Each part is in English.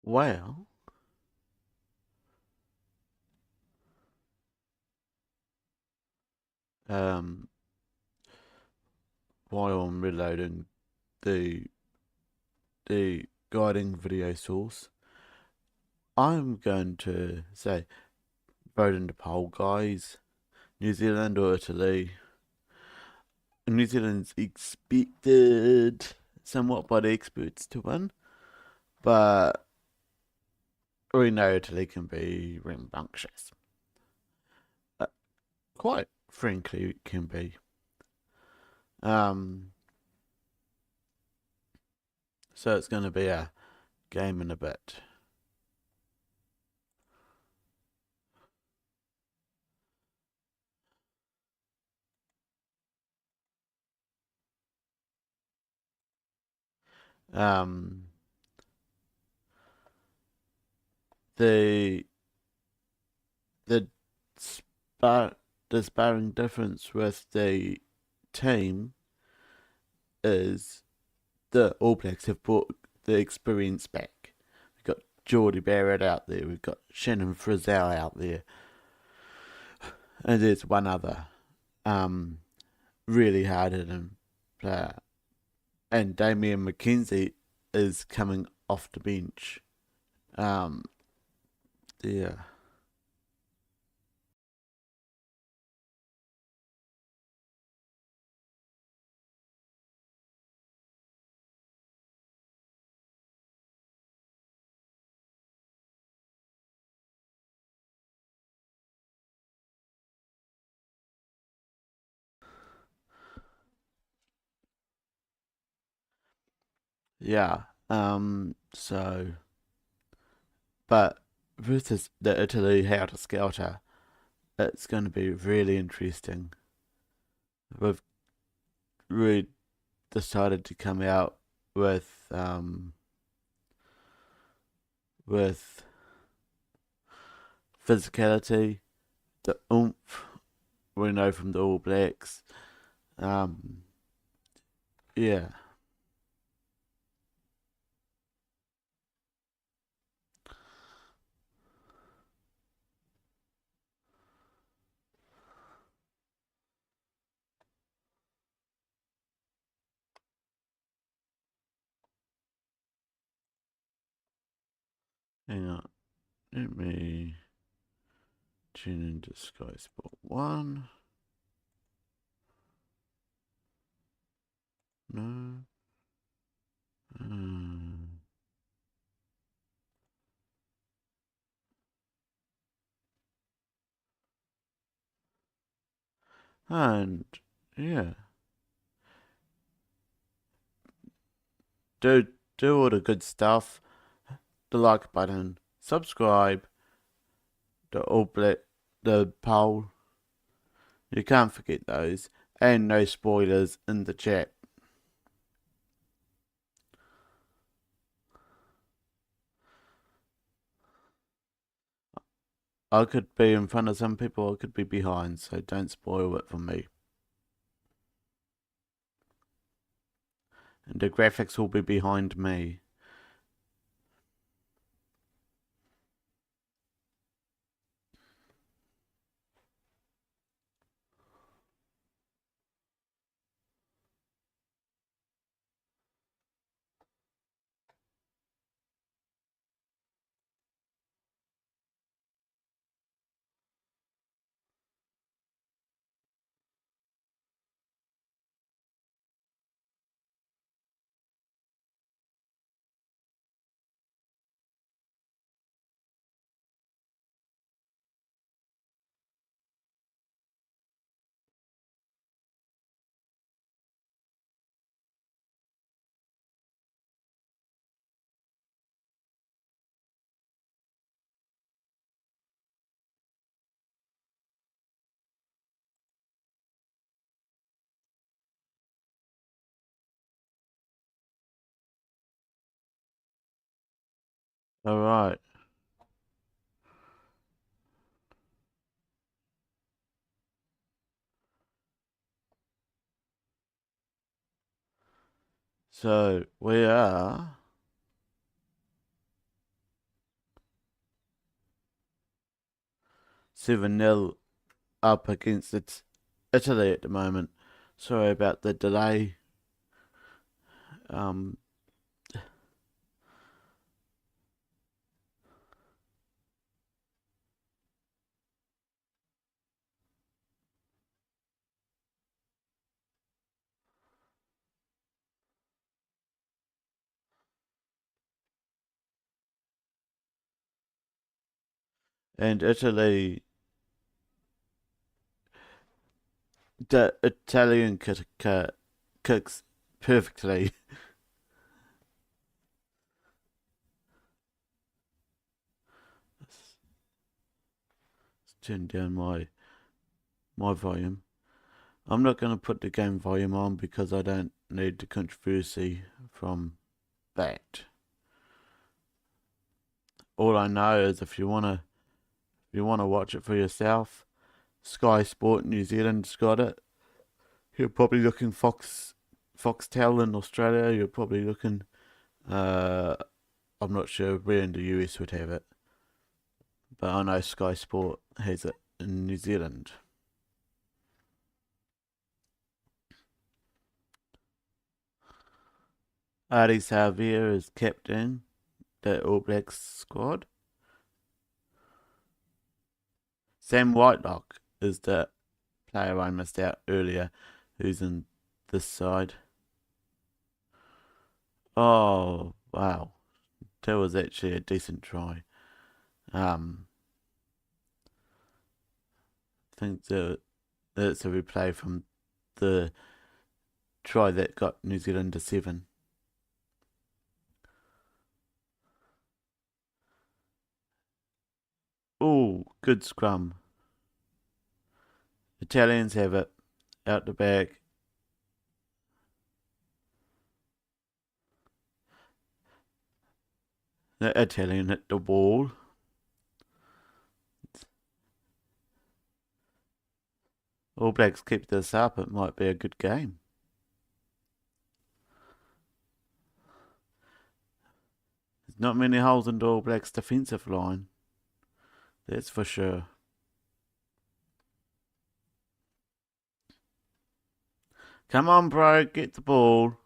Well, um, while I'm reloading the the guiding video source, I'm going to say vote in the poll, guys. New Zealand or Italy? New Zealand's expected somewhat by the experts to win, but we know Italy can be rambunctious. Uh, Quite frankly, it can be. Um, so it's going to be a game in a bit. Um, the the spar the sparring difference with the team is the All Blacks have brought the experience back. We've got Geordie Barrett out there, we've got Shannon Frizzell out there, and there's one other um, really hard hitting player. And Damien McKenzie is coming off the bench. Um, yeah, yeah. So, but versus the Italy Helter Skelter, it's going to be really interesting. We've really decided to come out with physicality, the oomph we know from the All Blacks. Um, yeah, hang on. Let me tune into Sky Sport 1. No. Hmm. And yeah, do do all the good stuff. The like button, subscribe, the All Black, the poll. You can't forget those, and no spoilers in the chat. I could be in front of some people, I could be behind, so don't spoil it for me. And the graphics will be behind me. Alright, so we are 7-0 up against Italy at the moment. Sorry about the delay. Um, and Italy, the Italian cooks perfectly. Let's turn down my volume. I'm not going to put the game volume on because I don't need the controversy from that. All I know is if you wanna watch it for yourself, Sky Sport New Zealand's got it. You're probably looking Foxtel in Australia. You're probably looking. Uh, I'm not sure where in the US would have it, but I know Sky Sport has it in New Zealand. Adi Xavier is captain the All Blacks squad. Sam Whitelock is the player I missed out earlier, who's in this side. Oh wow, that was actually a decent try. Um, I think that's a replay from the try that got New Zealand to 7. Oh, good scrum. Italians have it out the back. The Italian hit the wall. All Blacks keep this up. It might be a good game. There's not many holes in the All Blacks' defensive line. That's for sure. Come on, bro. Get the ball.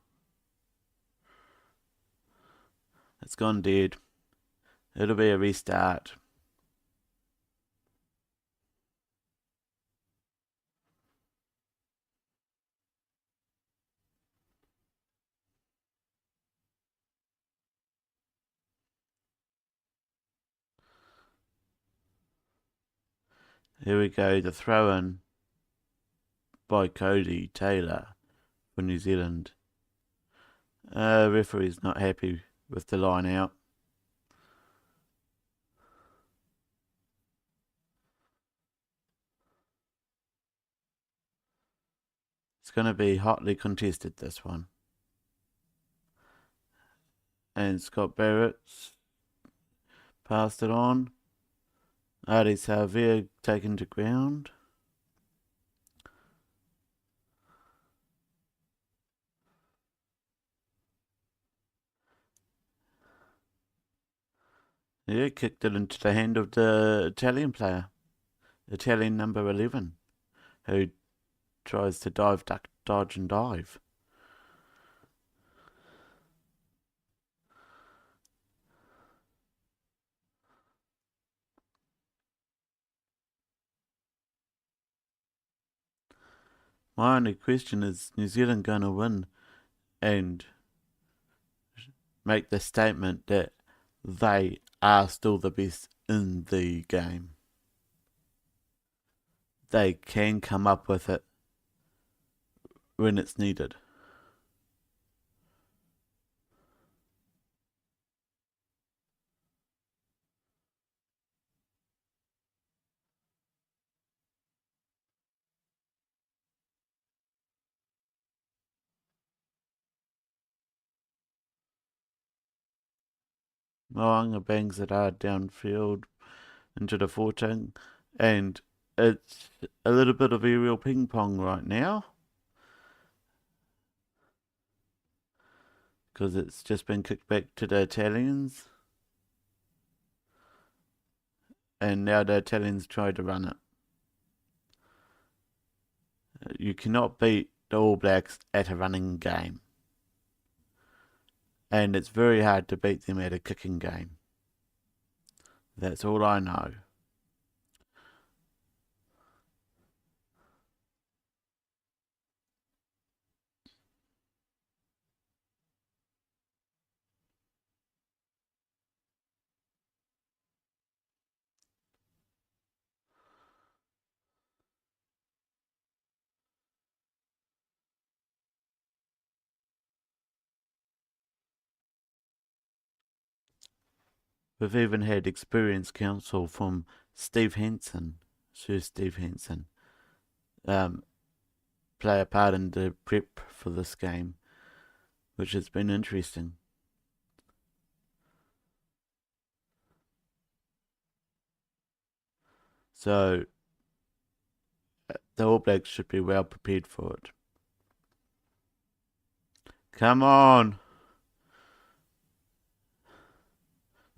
It's gone dead. It'll be a restart. Here we go. The throw in by Cody Taylor for New Zealand. Referee's not happy with the line out. It's going to be hotly contested, this one. And Scott Barrett's passed it on. Adi Xavier taken to ground. Yeah, kicked it into the hand of the Italian player. Italian number 11, who tries to dive, duck, dodge, and dive. My only question is New Zealand going to win and make the statement that they are still the best in the game? They can come up with it when it's needed. Moanga bangs it hard downfield into the 14, and it's a little bit of aerial ping pong right now because it's just been kicked back to the Italians. and now the Italians try to run it. You cannot beat the All Blacks at a running game. And it's very hard to beat them at a kicking game. That's all I know. We've even had experienced counsel from Steve Hansen, Sir Steve Hansen, play a part in the prep for this game, which has been interesting. So the All Blacks should be well prepared for it. Come on!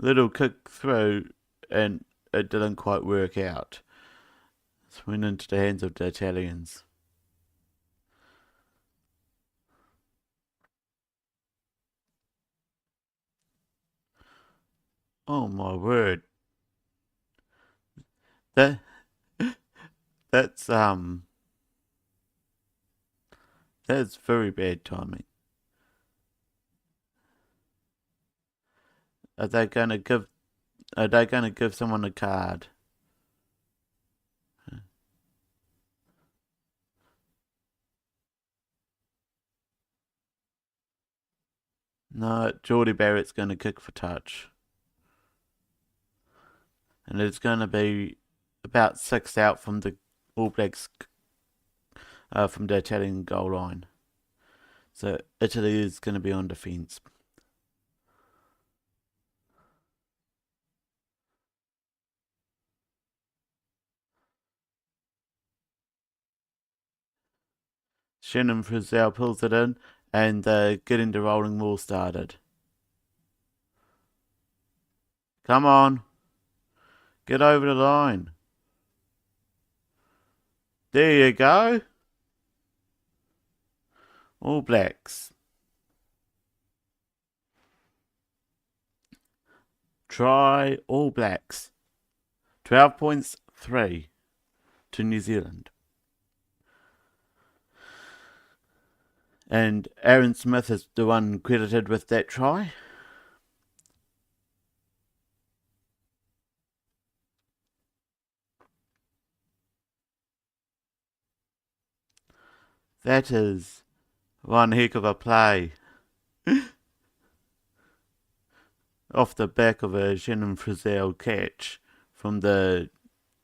Little kick through, and it didn't quite work out. It went into the hands of the Italians. Oh my word. That that's that's very bad timing. Are they gonna give someone a card? No, Geordie Barrett's gonna kick for touch. And it's gonna be about 6 out from the All Blacks from the Italian goal line. So Italy is gonna be on defence. Shannon Frizzell pulls it in, and getting the rolling ball started. Come on, get over the line. There you go. All Blacks. Try All Blacks. 12 points, 3 to New Zealand. And Aaron Smith is the one credited with that try. That is one heck of a play. Off the back of a Shannon Frizzell catch from the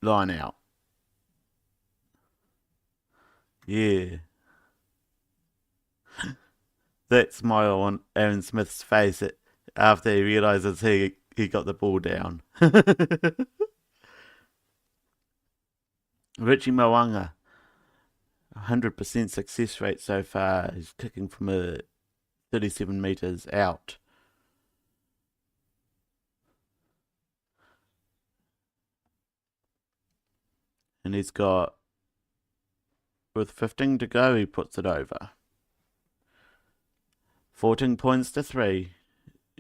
line out. Yeah. That smile on Aaron Smith's face after he realises he got the ball down. Richie Mo'unga, 100% success rate so far. He's kicking from 37 metres out. And he's got, with 15 to go, he puts it over. 14 points to 3.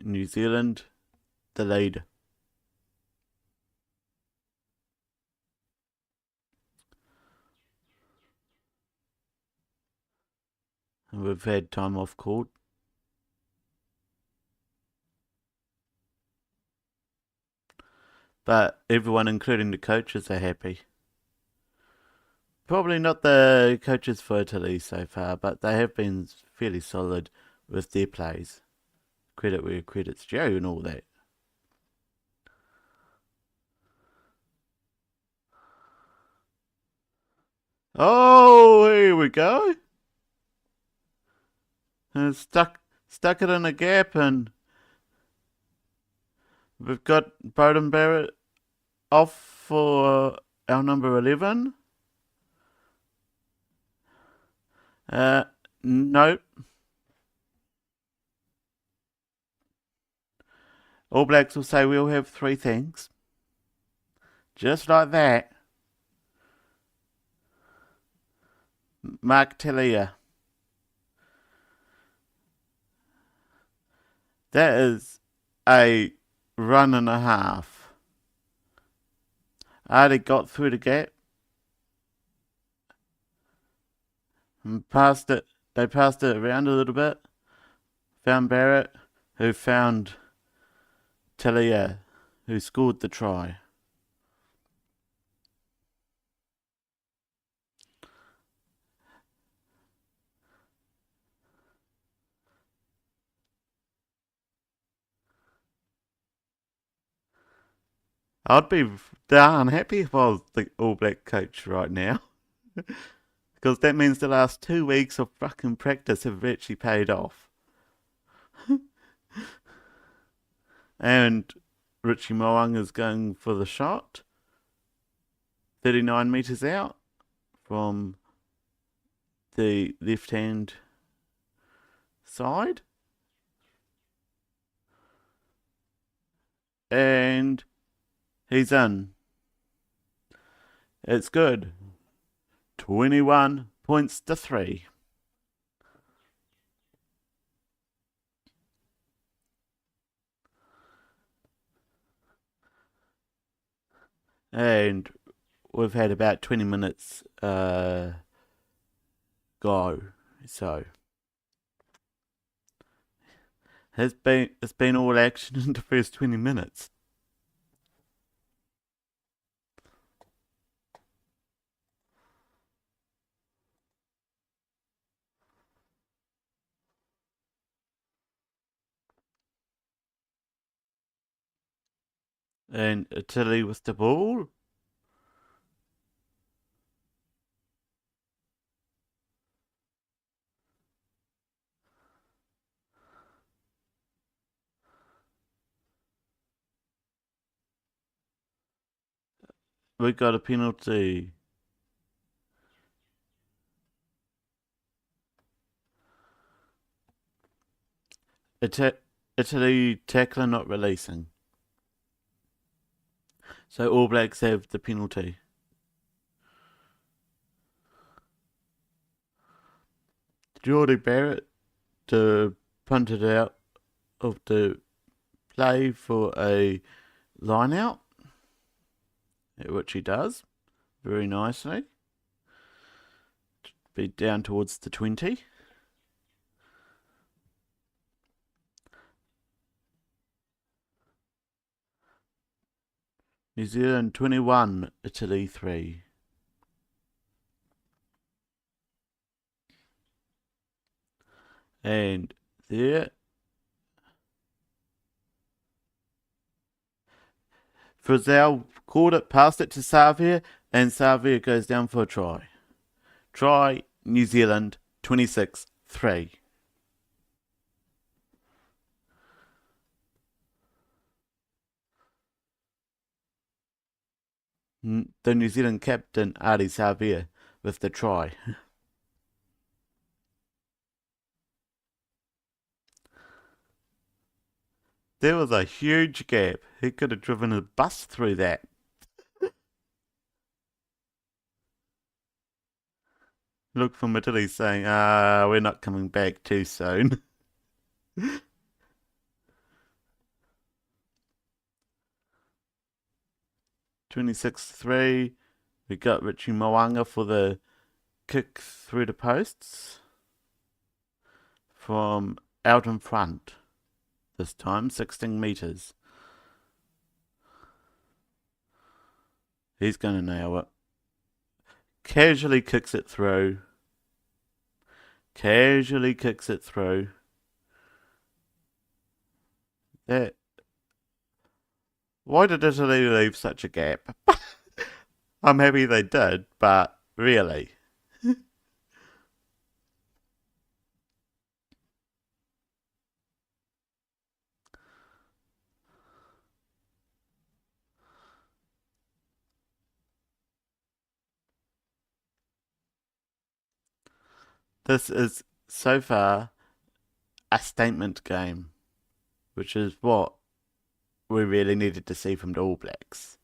New Zealand, the lead. And we've had time off court. But everyone, including the coaches, are happy. Probably not the coaches for Italy so far, but they have been fairly solid with their plays. Credit where credit's due and all that. Oh, here we go. And stuck it in a gap, and we've got Bowden Barrett off for our number 11. Nope. All Blacks will say we'll have 3 thanks. Just like that. Mark Telea. That is a run and a half. Artie got through the gap and passed it. They passed it around a little bit. Found Barrett, who found Telea, who scored the try. I'd be darn happy if I was the All Black coach right now. Because that means the last 2 weeks of fucking practice have actually paid off. And Richie Moang is going for the shot. 39 metres out from the left hand side. And he's in. It's good. 21 points to 3. And we've had about 20 minutes go. So it's been all action in the first 20 minutes. And Italy with the ball. We got a penalty. Italy tackler not releasing. So All Blacks have the penalty. Geordie Barrett to punt it out of the play for a line out, which he does very nicely. Be down towards the 20. New Zealand 21, Italy 3. And there. Frizzell called it, passed it to Savia, and Savia goes down for a try. Try, New Zealand 26-3. The New Zealand captain, Ardie Savia, with the try. There was a huge gap. He could have driven a bus through that. Look from Italy saying, we're not coming back too soon. 26-3. We got Richie Moanga for the kick through the posts from out in front. This time, 16 metres. He's going to nail it. Casually kicks it through. Casually kicks it through. That. Why did Italy leave such a gap? I'm happy they did, but really. This is so far a statement game, which is what we really needed to see from the All Blacks.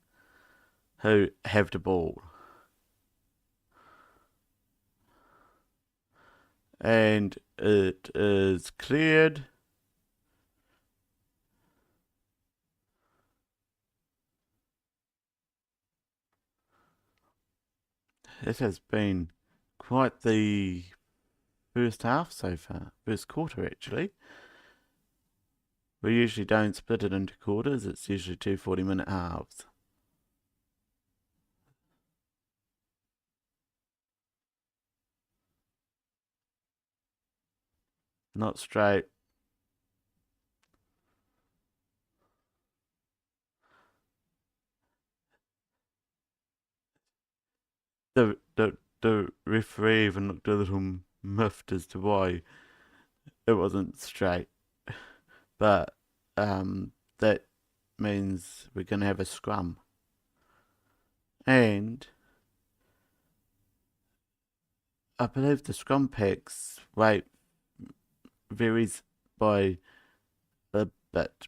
who have the ball. And it is cleared. It has been quite the first half so far. First quarter, actually. We usually don't split it into quarters. It's usually two 40-minute halves. Not straight. The referee even looked a little miffed as to why it wasn't straight. But that means we're going to have a scrum. And I believe the scrum pack's weight varies by a bit.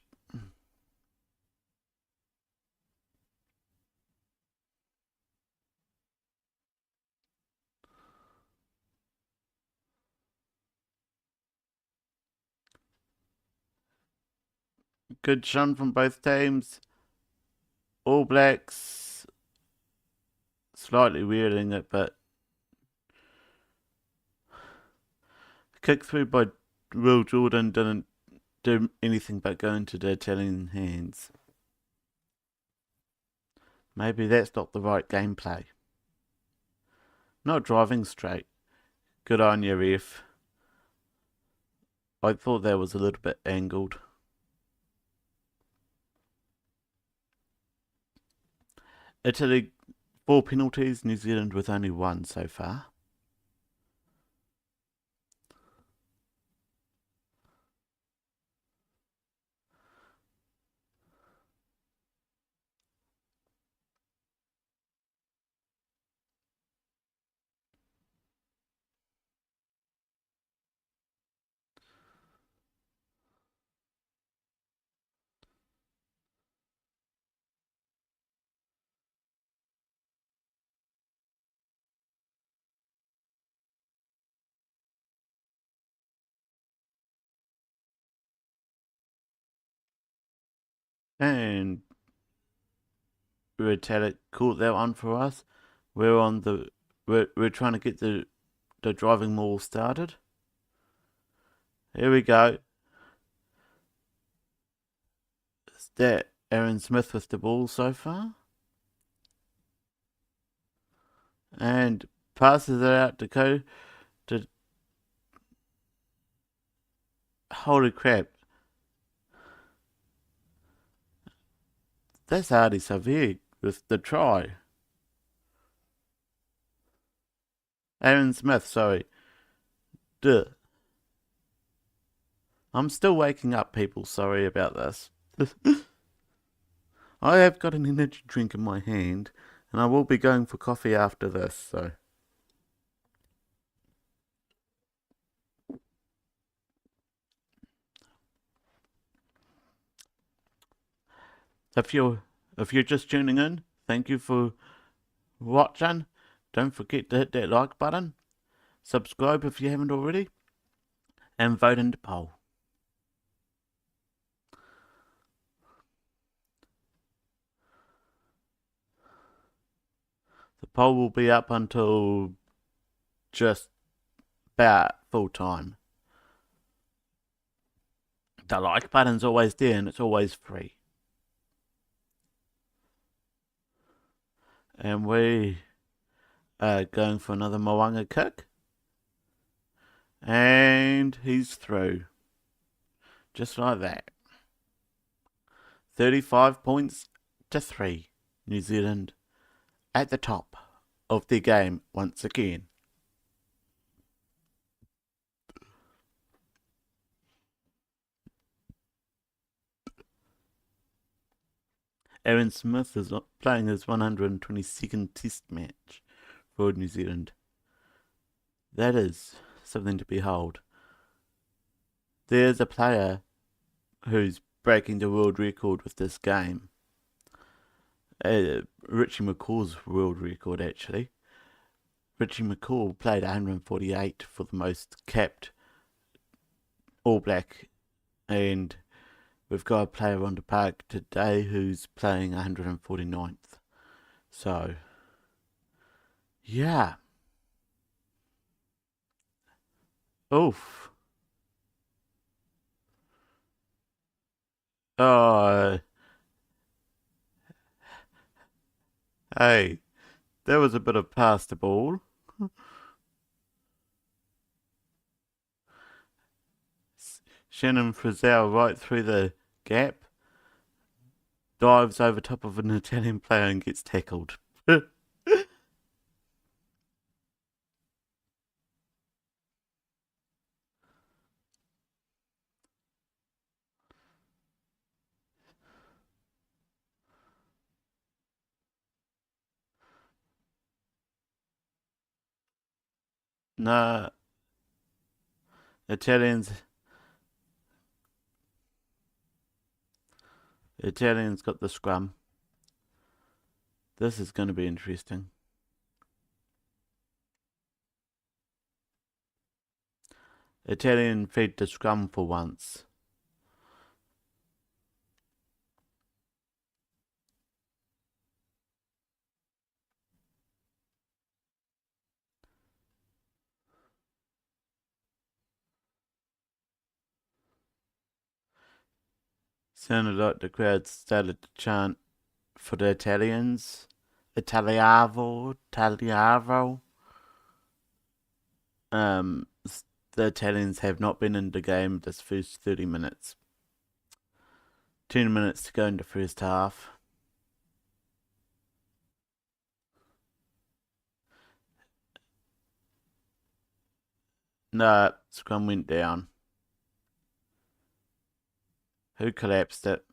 Good shun from both teams. All Blacks slightly weirding it, but kick through by Will Jordan didn't do anything but go into the Italian hands. Maybe that's not the right gameplay. Not driving straight. Good on you, ref. I thought that was a little bit angled. Italy, 4 penalties, New Zealand with only 1 so far. And Retallick caught that one for us. We're trying to get the driving maul started. Here we go. Is that Aaron Smith with the ball so far? And passes it out to go to. Holy crap. That's Hardy Savig with the try. Aaron Smith, sorry. Duh. I'm still waking up, people. Sorry about this. I have got an energy drink in my hand, and I will be going for coffee after this, so. If you're just tuning in, thank you for watching. Don't forget to hit that like button. Subscribe if you haven't already. And vote in the poll. The poll will be up until just about full time. The like button's always there and it's always free. And we are going for another Moanga kick. And he's through. Just like that. 35 points to 3. New Zealand at the top of the game once again. Aaron Smith is playing his 122nd Test match for New Zealand. That is something to behold. There's a player who's breaking the world record with this game. Richie McCaw's world record, actually. Richie McCaw played 148 for the most capped All Black, and we've got a player on the park today who's playing 149th. So, yeah. Oof. Oh, hey, there was a bit of pass the ball. Shannon Frizzell right through the gap, dives over top of an Italian player and gets tackled. No, Italians. Italians got the scrum. This is going to be interesting. Italian feed the scrum for once. Sounded like the crowd started to chant for the Italians. Italiavo, Italiavo. Um, the Italians have not been in the game this first 30 minutes. 10 minutes to go in the first half. No, scrum went down. Who collapsed it?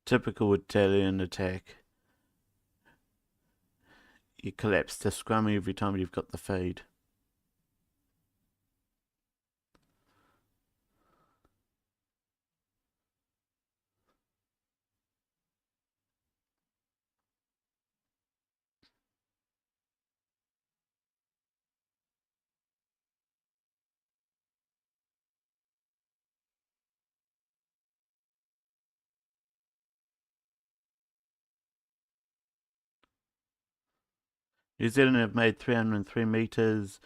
Typical Italian attack. You collapse the scrum every time you've got the feed. New Zealand have made 303 metres,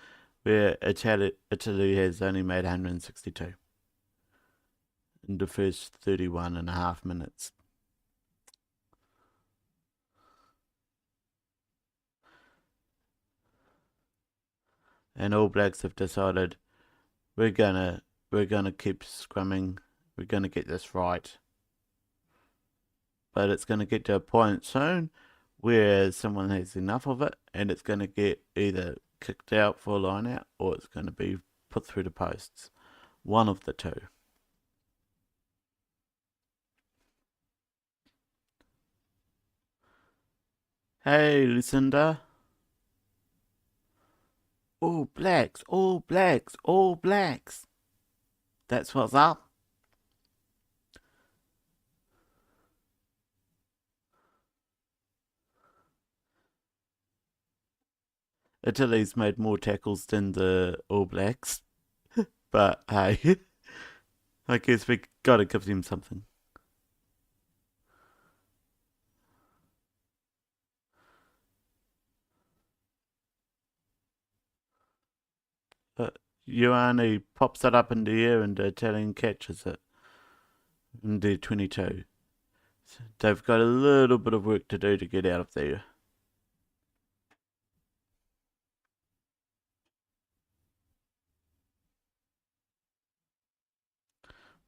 where Italy has only made 162 in the first 31 and a half minutes. And All Blacks have decided we're gonna keep scrumming. We're gonna get this right. But it's gonna get to a point soon where someone has enough of it and it's gonna get either kicked out for a line out or it's gonna be put through the posts. One of the two. Hey, Lucinda. All Blacks, All Blacks, All Blacks. That's what's up. Italy's made more tackles than the All Blacks. But hey, I guess we gotta give them something. Uh, Ioane pops it up in the air and the Italian catches it in the 22. So they've got a little bit of work to do to get out of there.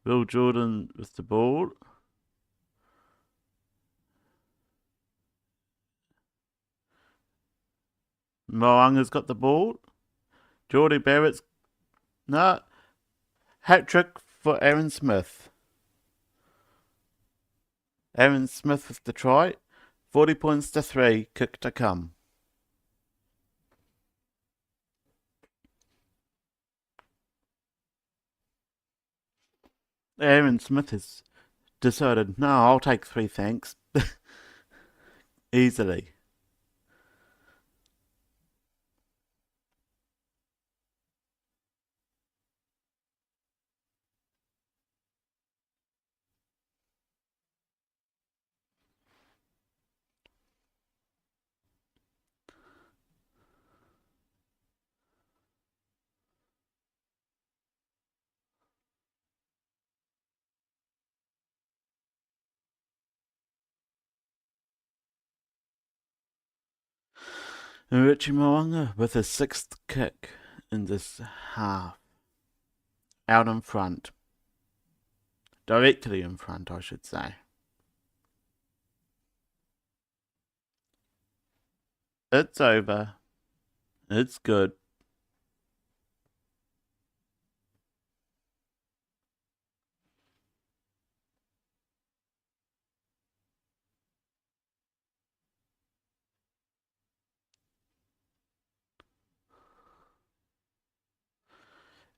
Will Jordan with the ball. Moanga's got the ball. Geordie Barrett's no hat trick for Aaron Smith. Aaron Smith with the try. 40 points to 3, kick to come. Aaron Smith has decided, no, I'll take 3, thanks. Easily. And Richie Mo'unga with his 6th kick in this half. Out in front. Directly in front, I should say. It's over. It's good.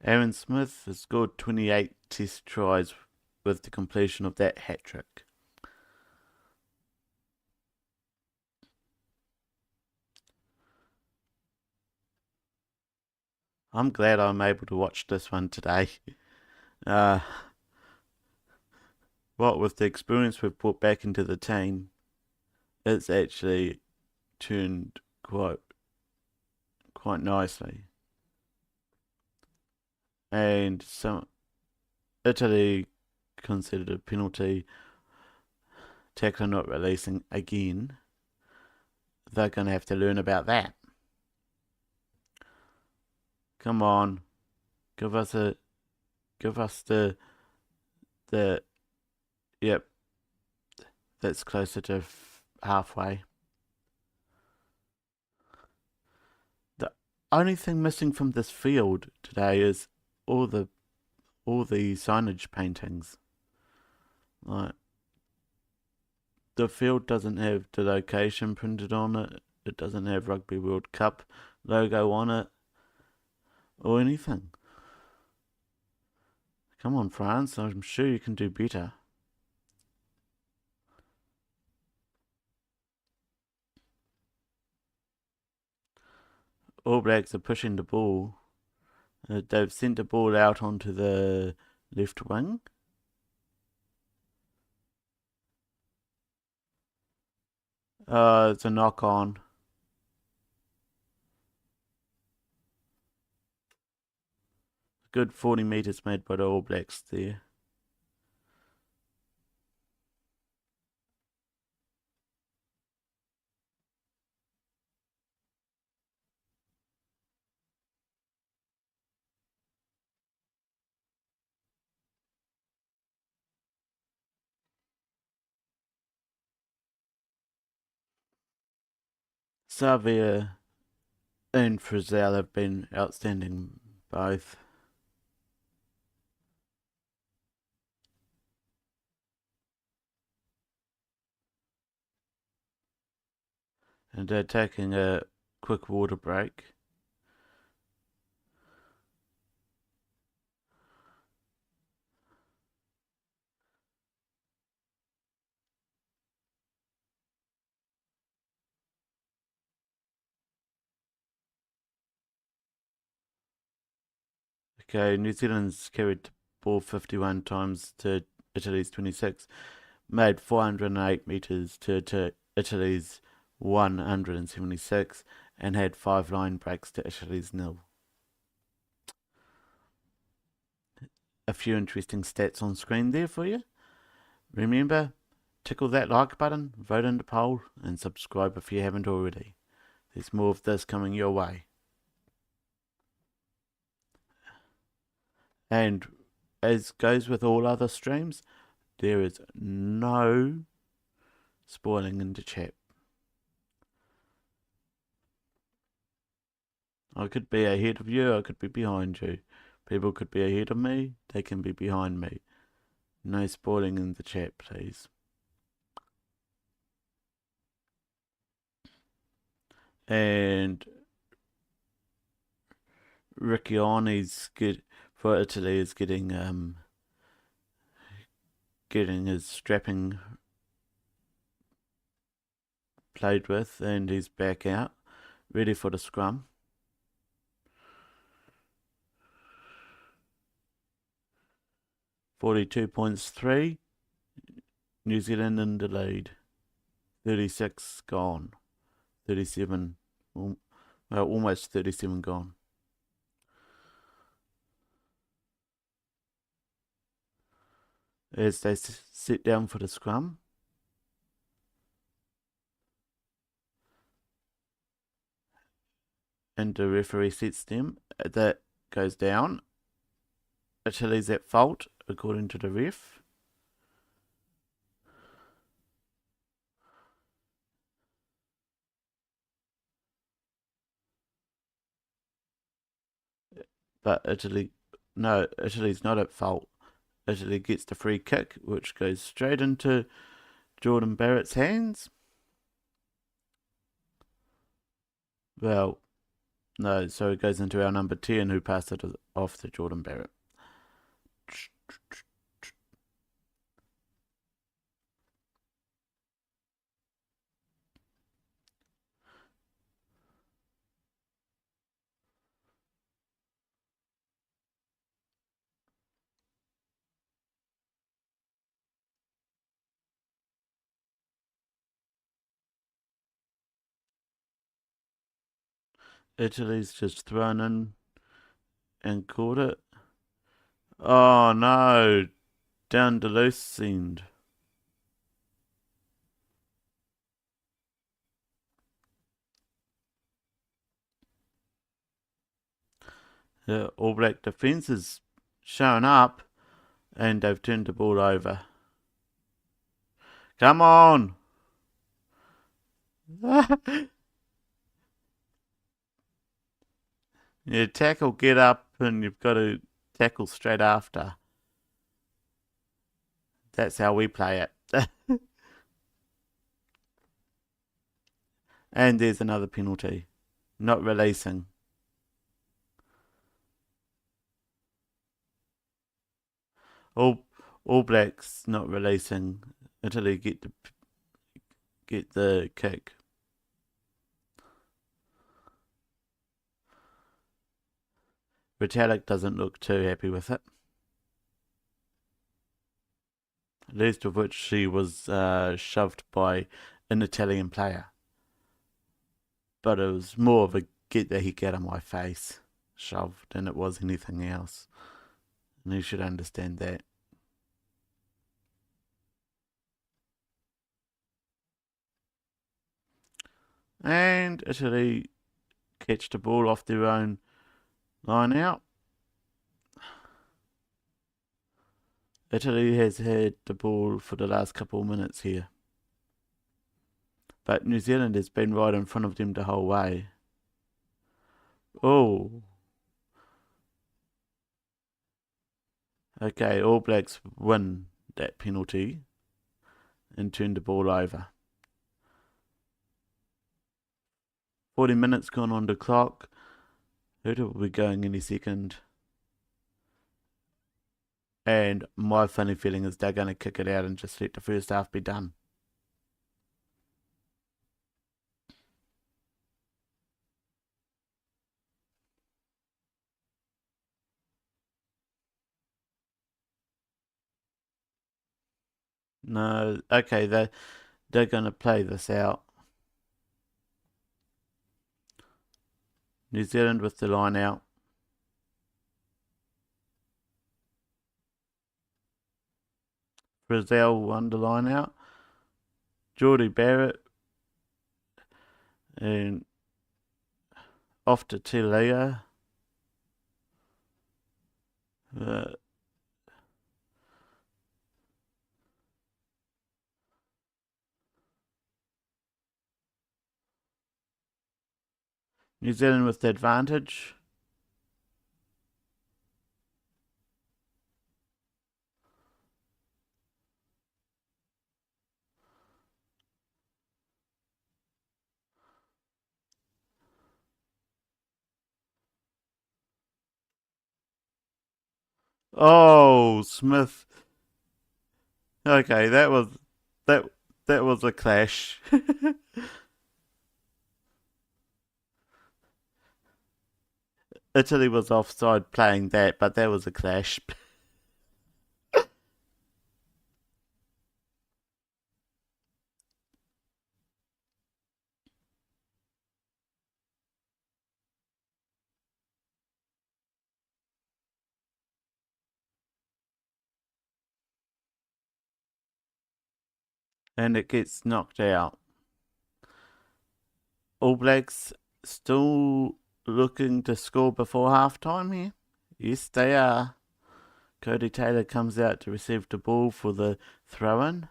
Aaron Smith has scored 28 test tries with the completion of that hat trick. I'm glad I'm able to watch this one today. What with the experience we've brought back into the team, it's actually turned quite nicely. And some Italy considered a penalty. Tackler not releasing again. They're gonna have to learn about that. Come on, give us the yep. That's closer to halfway. The only thing missing from this field today is all the signage paintings. Like the field doesn't have the location printed on it. It doesn't have Rugby World Cup logo on it or anything. Come on, France. I'm sure you can do better. All Blacks are pushing the ball. They've sent the ball out onto the left wing. It's a knock on. Good 40 metres made by the All Blacks there. Savia and Frizzell have been outstanding both. And they're taking a quick water break. Okay, New Zealand's carried the ball 51 times to Italy's 26, made 408 metres to Italy's 176, and had 5 line breaks to Italy's 0. A few interesting stats on screen there for you. Remember, tickle that like button, vote in the poll, and subscribe if you haven't already. There's more of this coming your way. And as goes with all other streams, there is no spoiling in the chat. I could be ahead of you, I could be behind you. People could be ahead of me, they can be behind me. No spoiling in the chat, please. and Riccioni's for Italy is getting his strapping played with, and he's back out, ready for the scrum. .3, New Zealand in the lead. 36 gone. 37, well, almost 37 gone. As they sit down for the scrum. And the referee sets them. That goes down. Italy's at fault, according to the ref. But Italy's not at fault. Italy gets the free kick, which goes straight into Jordan Barrett's hands. Well, no, so it goes into our number 10, who passed it off to Jordan Barrett. Italy's just thrown in and caught it. Oh no, down the loose end. The All Black defence has shown up and they've turned the ball over. Come on! You tackle, get up, and you've got to tackle straight after. That's how we play it. And there's another penalty. Not releasing. All Blacks not releasing. Italy get the kick. Retallick doesn't look too happy with it. Least of which she was shoved by an Italian player. But it was more of a get the heck out of my face shove than it was anything else. And you should understand that. And Italy catch the ball off their own line out. Italy has had the ball for the last couple of minutes here. But New Zealand has been right in front of them the whole way. Oh. Okay, All Blacks win that penalty and turn the ball over. 40 minutes gone on the clock. Who will be going any second? And my funny feeling is they're going to kick it out and just let the first half be done. No, okay, they're going to play this out. New Zealand with the line out. Brazil won the line out. Geordie Barrett and off to Telea. New Zealand with the advantage. Oh, Smith. Okay, that that was a clash. Italy was offside playing that, but that was a clash. And it gets knocked out. All Blacks still looking to score before half time here? Yes, they are. Cody Taylor comes out to receive the ball for the throw in.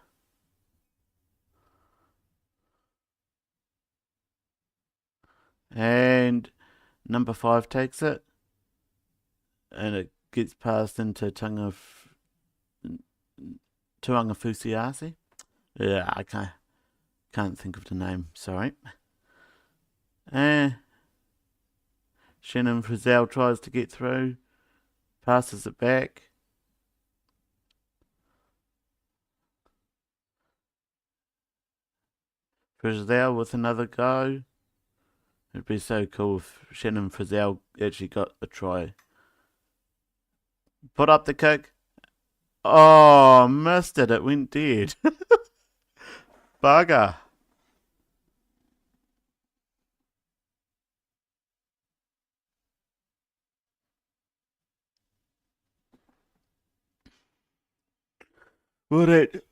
And number 5 takes it. And it gets passed into Tuanga Fusiasi. Yeah, I can't think of the name, sorry. Shannon Frizzell tries to get through, passes it back. Frizzell with another go. It'd be so cool if Shannon Frizzell actually got a try. Put up the kick. Oh, missed it. It went dead. Bugger. Would it?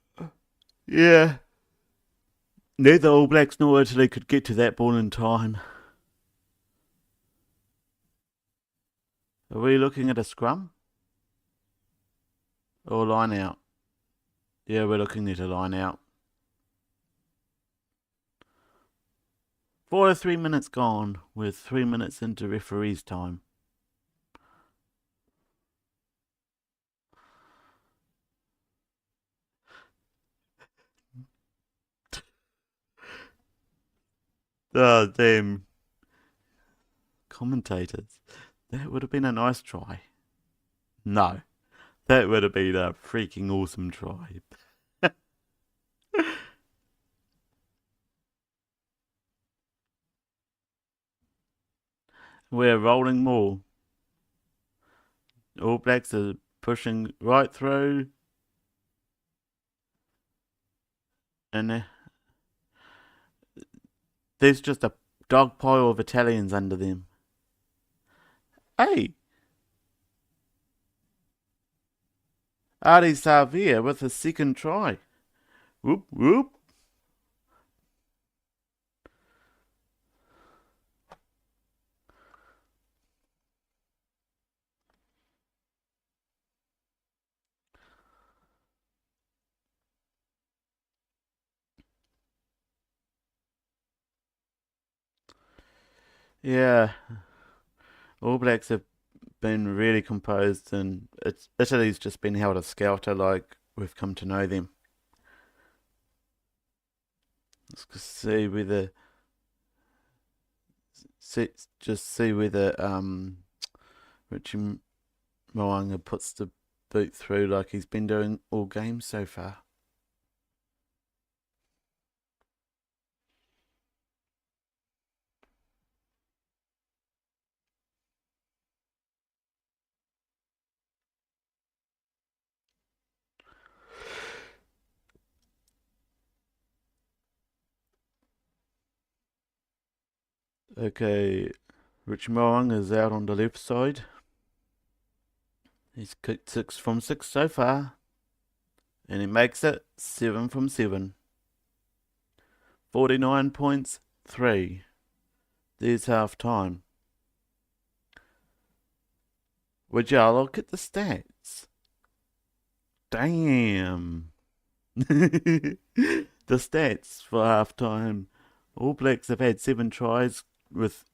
Yeah. Neither All Blacks nor Italy could get to that ball in time. Are we looking at a scrum? Or line out? Yeah, we're looking at a line out. 4 to 3 minutes gone, with 3 minutes into referee's time. Oh, damn. Commentators. That would have been a nice try. No, that would have been a freaking awesome try. We're rolling more. All Blacks are pushing right through. And there's just a dog pile of Italians under them. Hey, Ari Savia with a second try. Whoop, whoop. Yeah, All Blacks have been really composed, and Italy's just been held a skelter like we've come to know them. Let's see whether Richie Moanga puts the boot through like he's been doing all games so far. Okay, Richie Moanga is out on the left side. He's kicked 6 from 6 so far, and he makes it 7 from 7. 49 points, 3. There's half time. Would you look at the stats? Damn. The stats for half time. All Blacks have had 7 tries with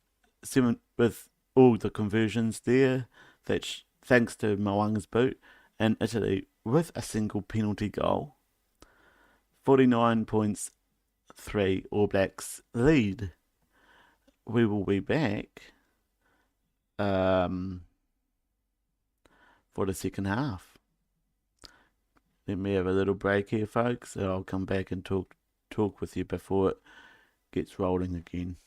all the conversions there. That's thanks to Moanga's boot. And Italy with a single penalty goal. 49 points, 3 All Blacks lead. We will be back for the second half. Let me have a little break here, folks, and I'll come back and talk with you before it gets rolling again.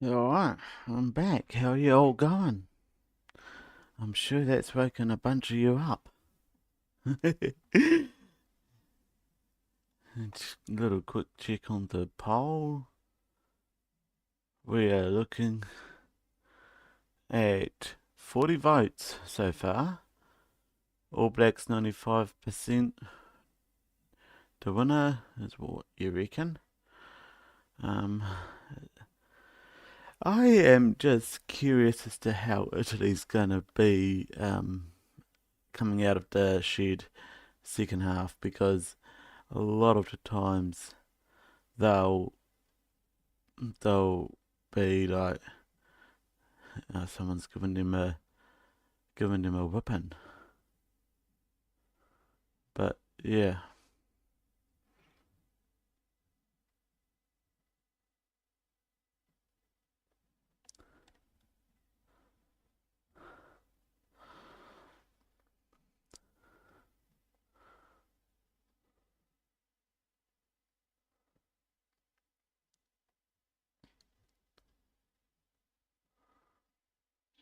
Alright, I'm back. How are you all going? I'm sure that's woken a bunch of you up. Just a little quick check on the poll. We are looking at 40 votes so far. All Blacks 95%. The winner is what you reckon. I am just curious as to how Italy's gonna be coming out of the shed second half, because a lot of the times they'll be like someone's giving them a whipping. But yeah,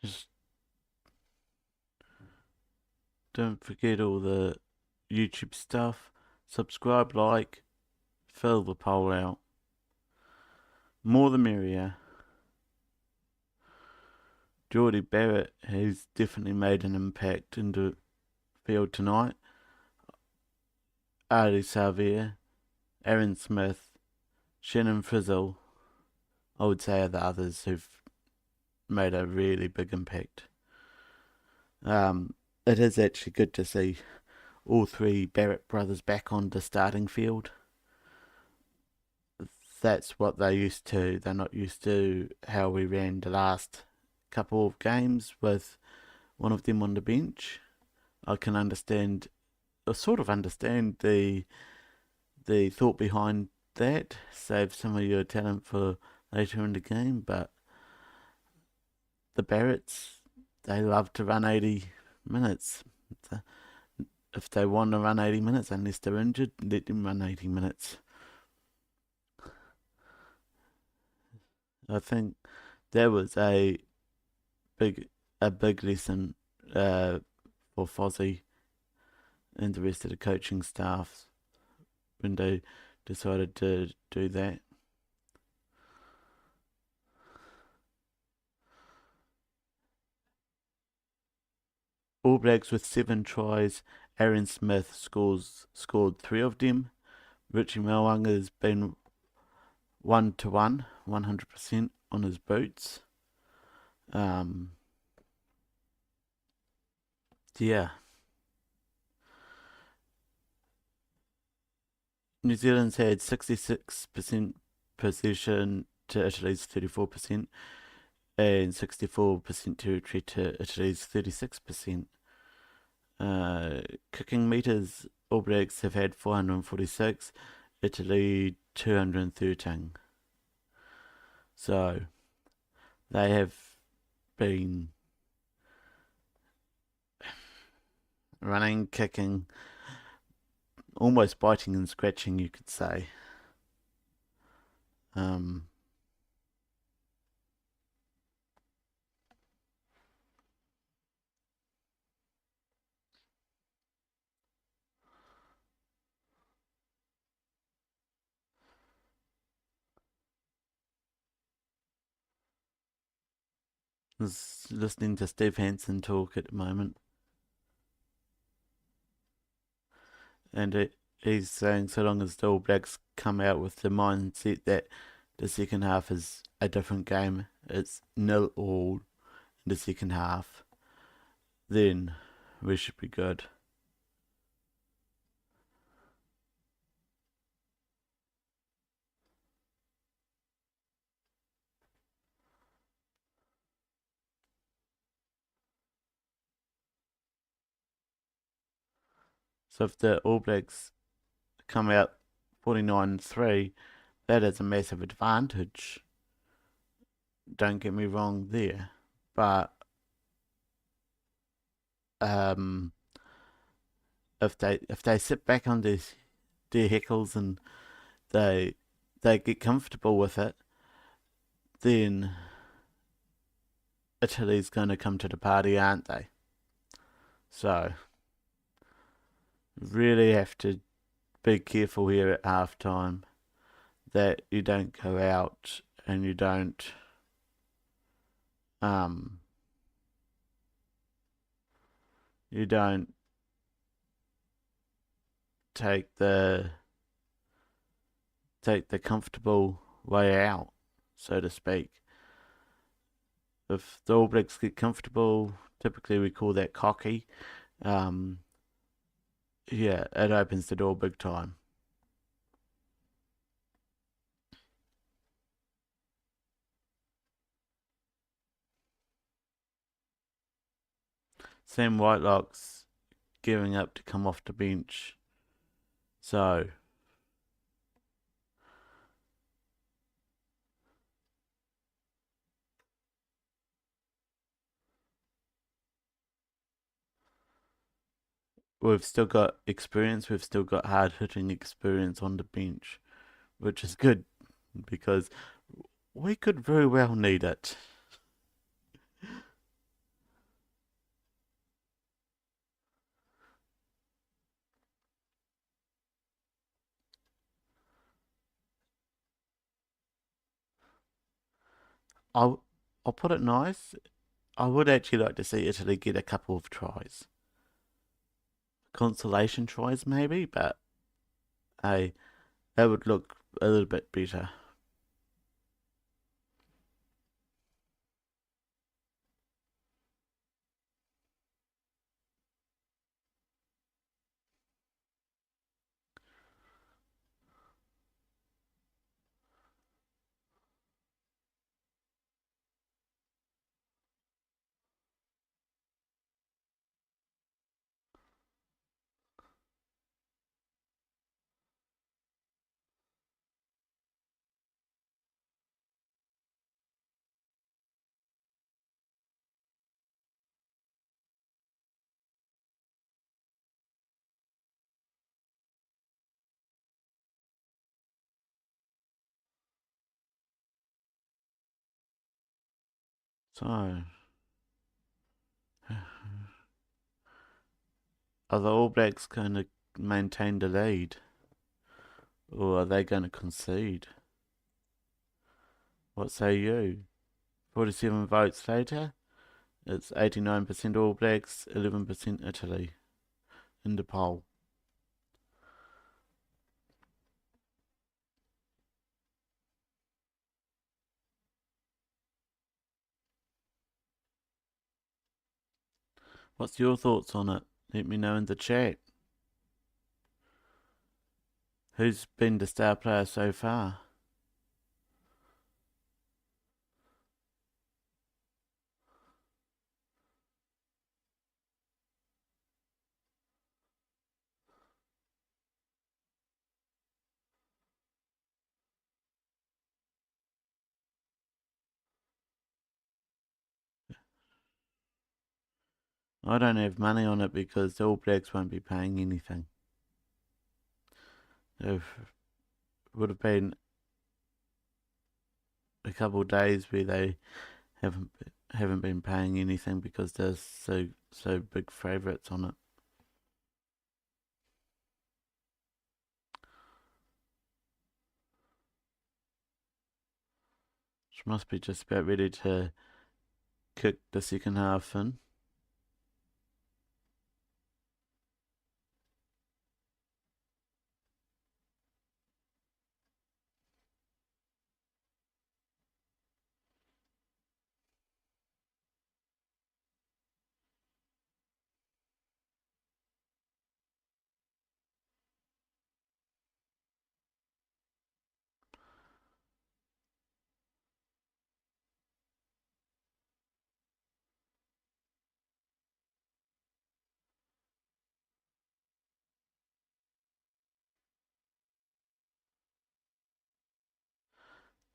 just don't forget all the YouTube stuff. Subscribe, like, fill the poll out. More the merrier. Geordie Barrett has definitely made an impact in the field tonight. Ali Xavier, Aaron Smith, Shannon Frizzle, I would say, are the others who've made a really big impact. It is actually good to see all three Barrett brothers back on the starting field. That's what they're used to. They're not used to how we ran the last couple of games with one of them on the bench, I can understand, or sort of understand the thought behind that. Save some of your talent for later in the game, but the Barretts, they love to run 80 minutes. If they want to run 80 minutes, unless they're injured, let them run 80 minutes. I think there was big a big lesson for Fozzie and the rest of the coaching staff when they decided to do that. All Blacks with 7 tries. Aaron Smith scored 3 of them. Richie Mawanga has been 1-to-1, 100% on his boots. Um, yeah. New Zealand's had 66% possession to Italy's 34% and 64% territory to Italy's 36%. Kicking meters, All Blacks have had 446, Italy 213. So they have been running, kicking, almost biting and scratching, you could say. Um, was listening to Steve Hansen talk at the moment, and he's saying so long as the All Blacks come out with the mindset that the second half is a different game, it's 0-all in the second half, then we should be good. So if the All Blacks come out 49-3, that is a massive advantage. Don't get me wrong there, but um, if they sit back on their heckles and they they get comfortable with it, then Italy's going to come to the party, aren't they? So really have to be careful here at halftime that you don't go out and um you don't take the comfortable way out, so to speak. If the All Blacks get comfortable, typically we call that cocky. Um, yeah, it opens the door big time. Sam Whitelock's gearing up to come off the bench, so we've still got experience. We've still got hard hitting experience on the bench, which is good because we could very well need it. I'll I'll put it nice. I would actually like to see Italy get a couple of tries, consolation tries maybe, but hey, that would look a little bit better. So, are the All Blacks going to maintain the lead? Or are they going to concede? What say you? 47 votes later, it's 89% All Blacks, 11% Italy in the poll. What's your thoughts on it? Let me know in the chat. Who's been the star player so far? I don't have money on it because the All Blacks won't be paying anything. It would have been a couple of days where they haven't been paying anything because they're so big favourites on it. She must be just about ready to kick the second half in.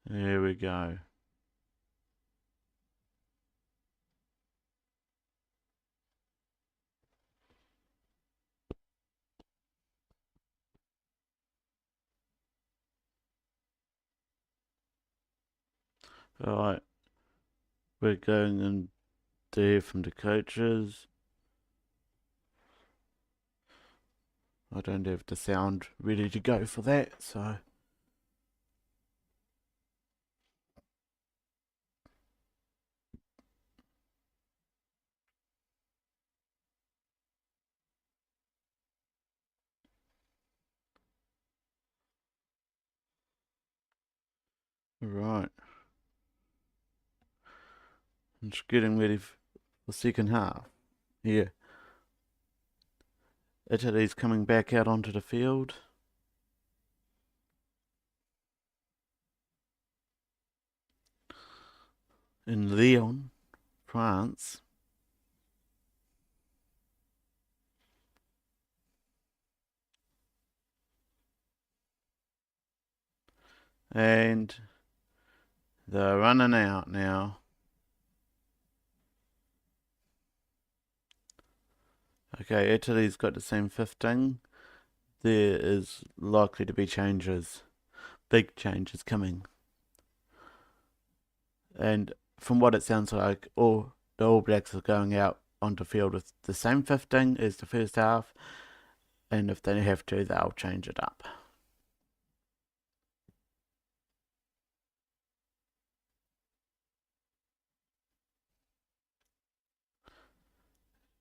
There we go. Alright, we're going in to hear from the coaches. I don't have the sound ready to go for that, so. Right. I'm just getting ready for the second half. Yeah. Italy's coming back out onto the field. In Lyon, France. And they're running out now. Okay, Italy's got the same 15. There is likely to be changes. Big changes coming. And from what it sounds like, the All Blacks are going out onto field with the same 15 as the first half. And if they have to, they'll change it up.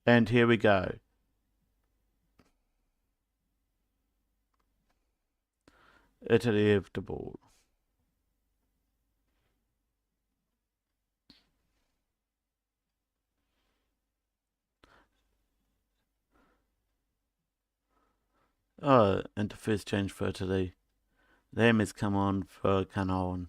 And here we go. Italy have the ball. Oh, and the first change for Italy. Lamb has come on for Canon.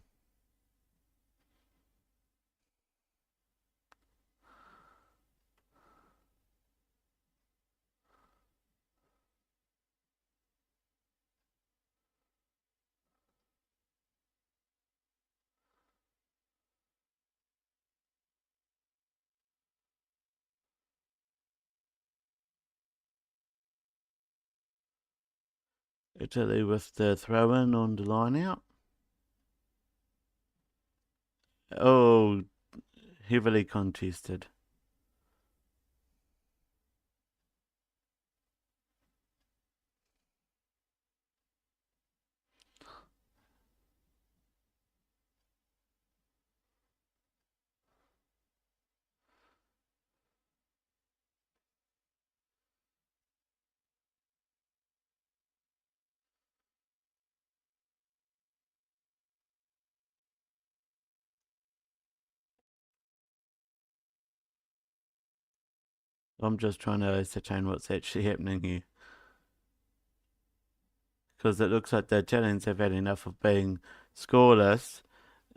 Italy with the throw in on the line out. Oh, heavily contested. I'm just trying to ascertain what's actually happening here. Because it looks like the Italians have had enough of being scoreless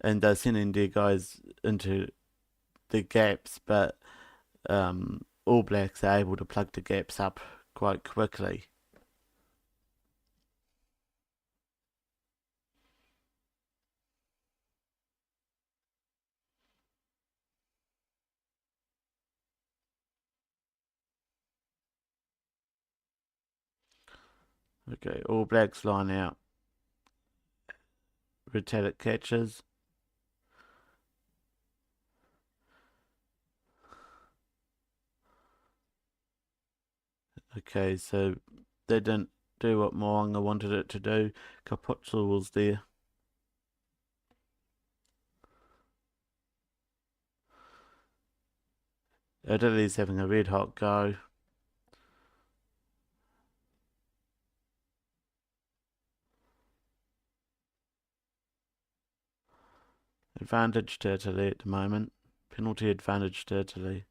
and they're sending their guys into the gaps, but All Blacks are able to plug the gaps up quite quickly. Okay, All Blacks line out. Retallic catches. Okay, so they didn't do what Moanga wanted it to do. Kaputsu was there. Italy's having a red hot go. Advantage to Italy at the moment. Penalty advantage to Italy.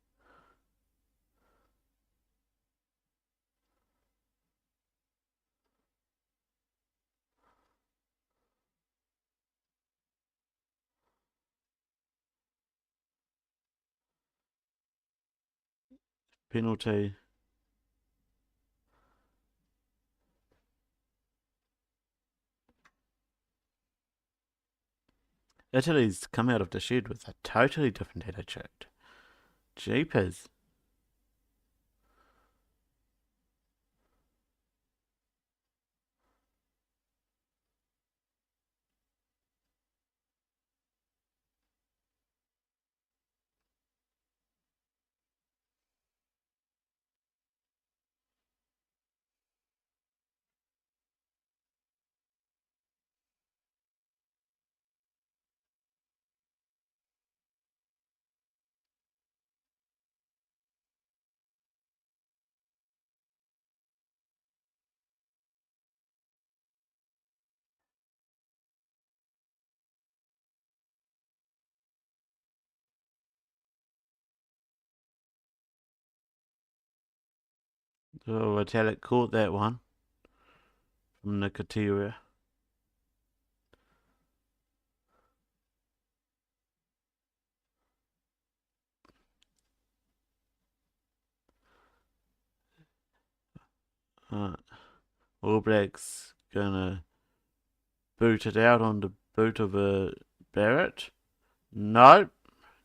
Penalty. Italy's come out of the shed with a totally different attitude. Jeepers. Oh, Italic caught that one from Nicotera. All Blacks gonna boot it out on the boot of a Barrett. Nope.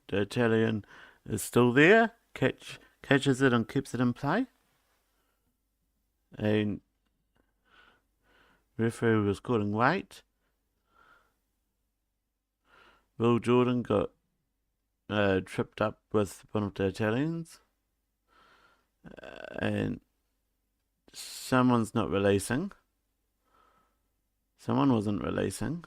The Italian is still there. Catches it and keeps it in play. And referee was calling weight. Will Jordan got tripped up with one of the Italians. And someone's not releasing. Someone wasn't releasing.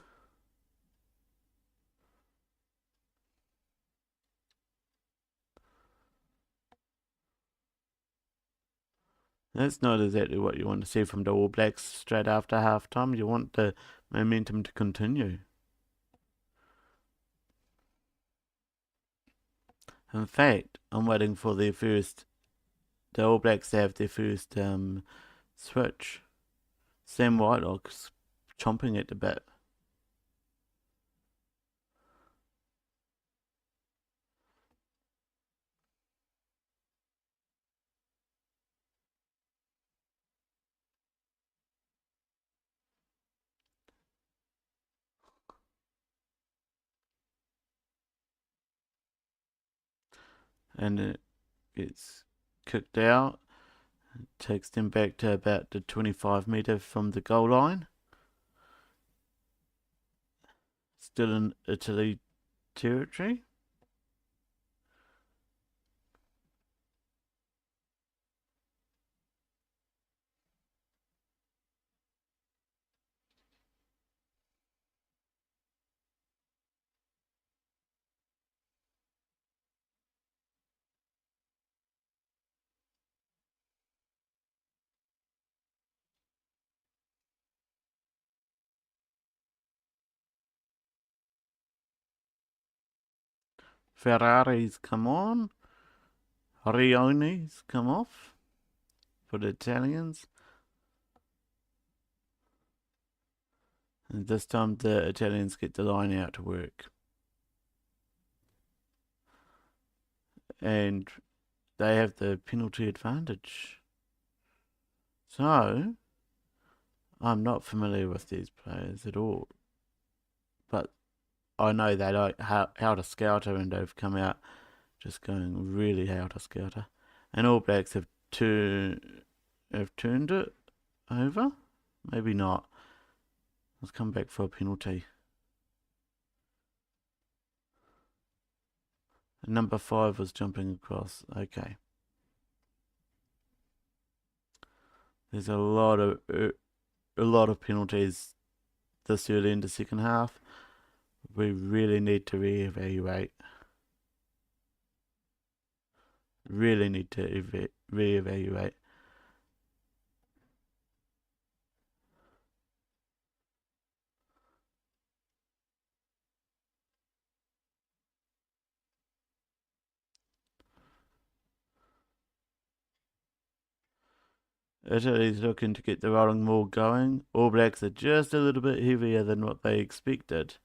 That's not exactly what you want to see from the All Blacks straight after half time. You want the momentum to continue. In fact, I'm waiting for the All Blacks to have their first switch. Sam Whitelock's chomping at the bit. And it gets kicked out. Takes them back to about the 25-metre from the goal line. Still in Italy territory. Ferraris come on. Rionis come off for the Italians. And this time the Italians get the line out to work. And they have the penalty advantage. So, I'm not familiar with these players at all. But I know they like helter-skelter and they've come out just going really helter-skelter. And All Blacks have turned it over? Maybe not. Let's come back for a penalty. Number 5 was jumping across. Okay. There's a lot of penalties this early in the second half. We really need to reevaluate. Really need to reevaluate. Italy's looking to get the rolling ball going. All Blacks are just a little bit heavier than what they expected.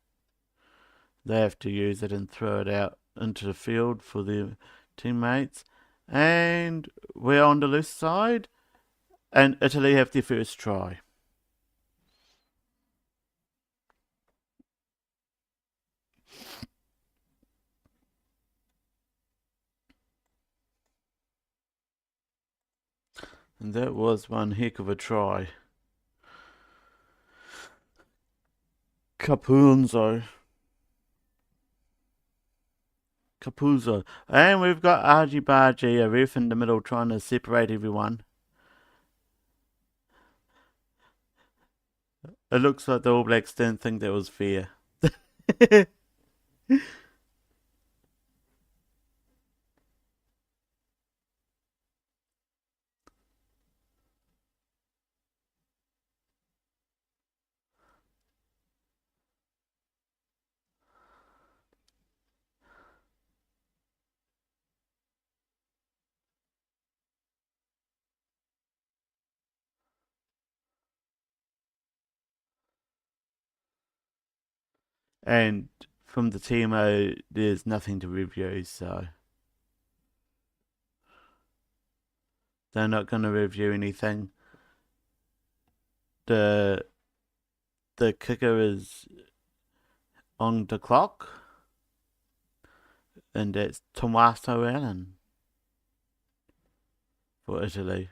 They have to use it and throw it out into the field for their teammates. And we're on the loose side. And Italy have their first try. And that was one heck of a try. Capuzzo. And we've got Argy Bargy, a ref in the middle, trying to separate everyone. It looks like the All Blacks didn't think that was fair. And from the TMO, there's nothing to review, so they're not going to review anything. The kicker is on the clock, and that's Tommaso Allen for Italy.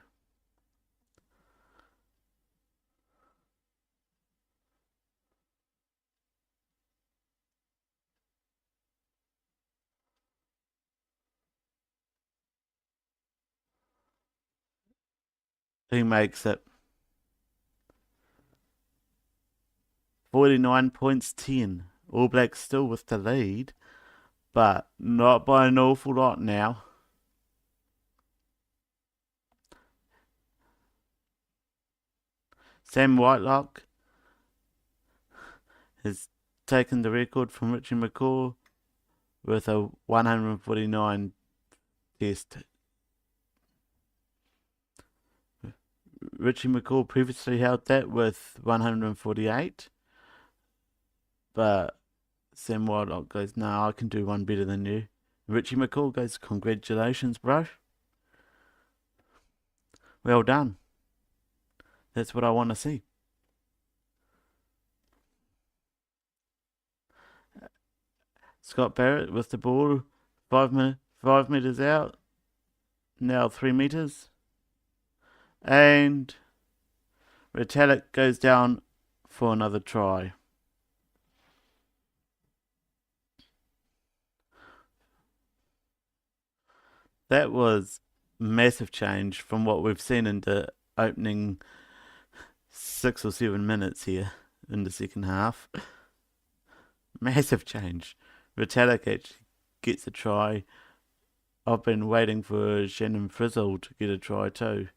He makes it 49 points 10. All Blacks still with the lead, but not by an awful lot now. Sam Whitelock has taken the record from Richie McCaw with a 149 test. Richie McCaw previously held that with 148, but Sam Whitelock goes, "No, I can do one better than you." Richie McCaw goes, "Congratulations, bro. Well done. That's what I want to see." Scott Barrett with the ball, 5 meters out, now 3 meters, and Retallick goes down for another try. That was massive change from what we've seen in the opening 6 or 7 minutes here in the second half. Massive change. Retallick actually gets a try. I've been waiting for Shannon Frizzle to get a try too.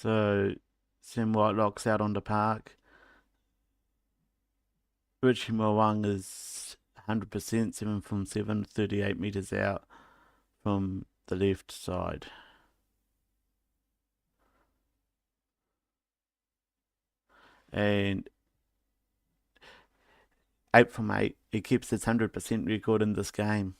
So Sam Whitelock's out on the park. Richie Mwang is 100%, 7 from 7, 38 metres out from the left side. And 8 from 8. He keeps his 100% record in this game.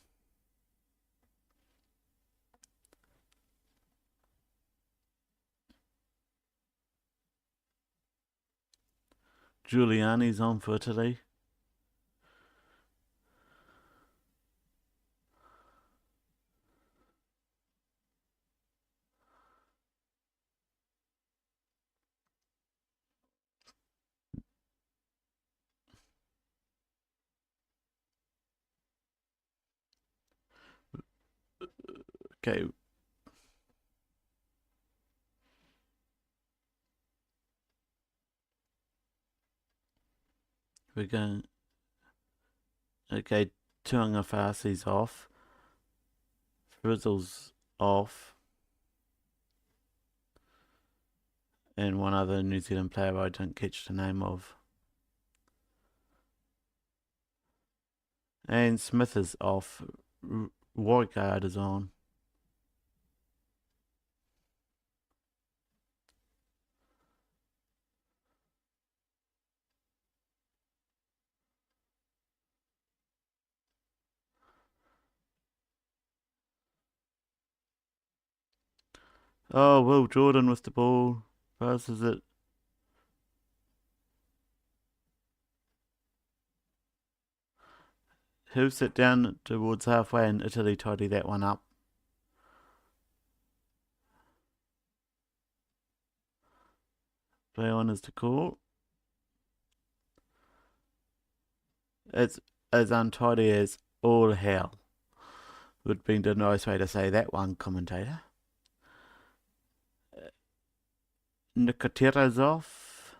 Giuliani's on for Italy. Okay. We're going. Okay, Tuangafasi's off. Frizzle's off. And one other New Zealand player I don't catch the name of. And Smith is off. Warguard is on. Oh, Will Jordan with the ball. Passes it. He'll sit down towards halfway and Italy tidy that one up. Play on is the call. It's as untidy as all hell. Would be the nice way to say that one, commentator. Nicotera's off.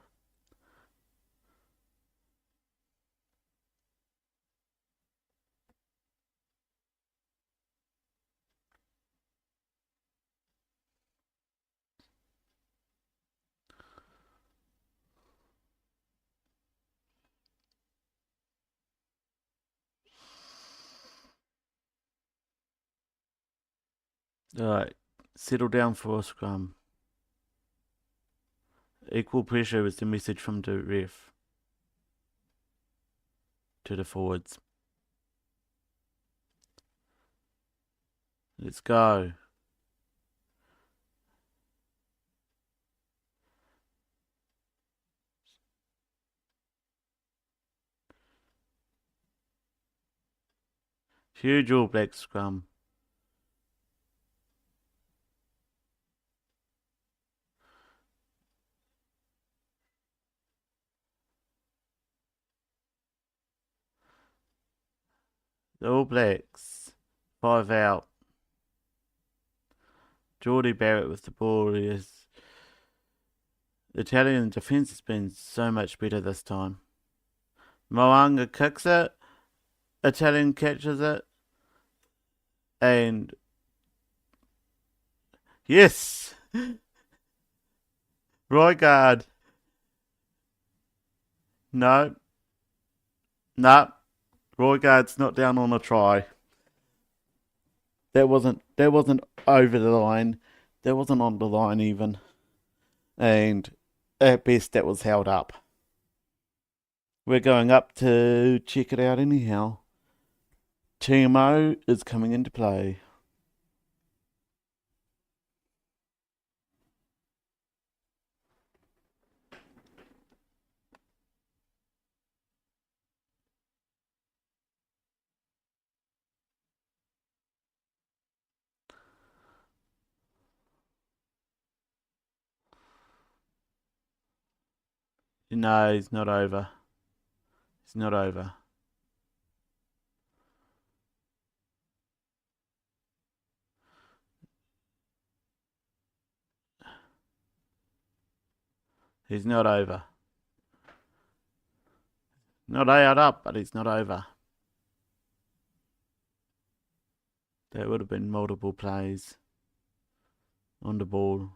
Alright, settle down for a scrum. Equal pressure is the message from the ref to the forwards. Let's go. Huge All Black scrum. The All Blacks. 5 out. Geordie Barrett with the ball. Is Italian defence has been so much better this time. Moanga kicks it. Italian catches it. And yes! Right guard. No. No. Roy Guard's not down on a try. That wasn't over the line. That wasn't on the line even. And at best that was held up. We're going up to check it out anyhow. TMO is coming into play. No, he's not over. He's not over. He's not over. Not out up, but he's not over. There would have been multiple plays on the ball.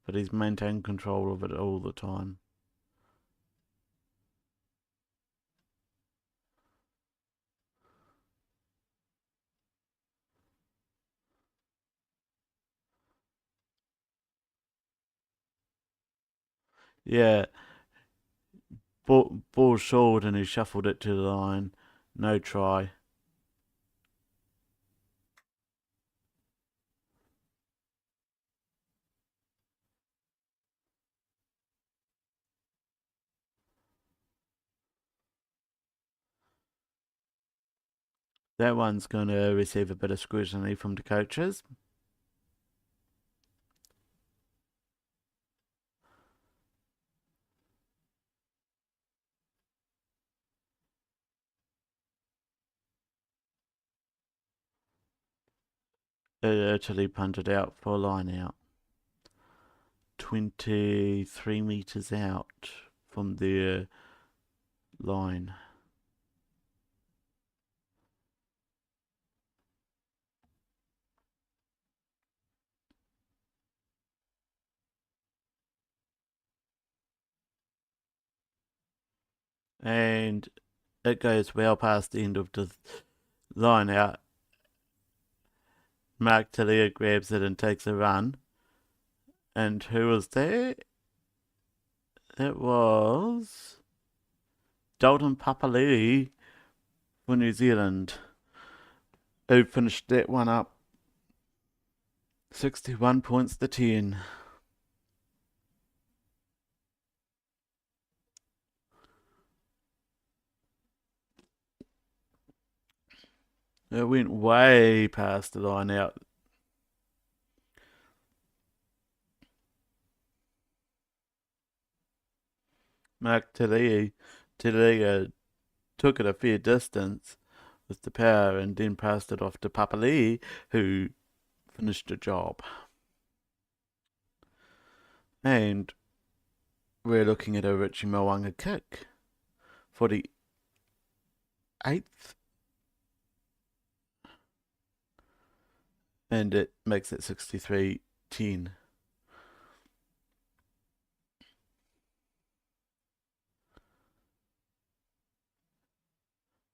but he's maintained control of it all the time. Yeah, ball short and he shuffled it to the line. No try. That one's going to receive a bit of scrutiny from the coaches. Italy punted out for a line out. 23 metres out from the line. And it goes well past the end of the line out. Mark Talia grabs it and takes a run. And who was there? It was Dalton Papali'i for New Zealand, who finished that one up 61 points to 10. It went way past the line out. Mark Talia took it a fair distance with the power and then passed it off to Papali'i, who finished the job. And we're looking at a Richie Mo'unga kick for the 8th. And it makes it 63-10.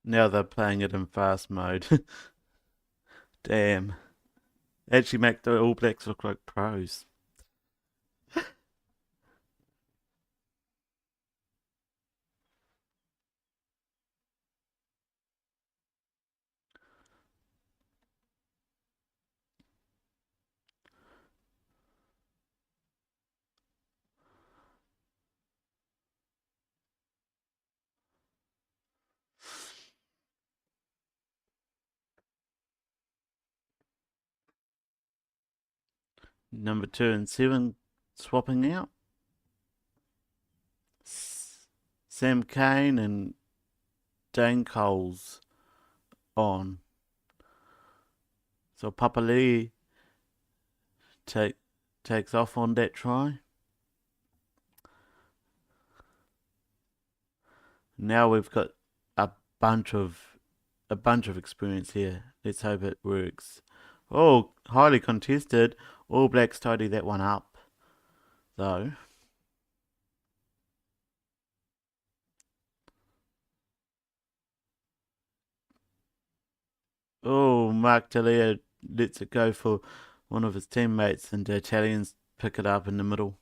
Now they're playing it in fast mode. Damn. Actually make the All Blacks look like pros. Number 2 and 7 swapping out. Sam Cane and Dane Coles on. So Papali'i takes off on that try. Now we've got a bunch of experience here. Let's hope it works. Oh, highly contested. All Blacks tidy that one up, though. Oh, Mark Talia lets it go for one of his teammates, and the Italians pick it up in the middle.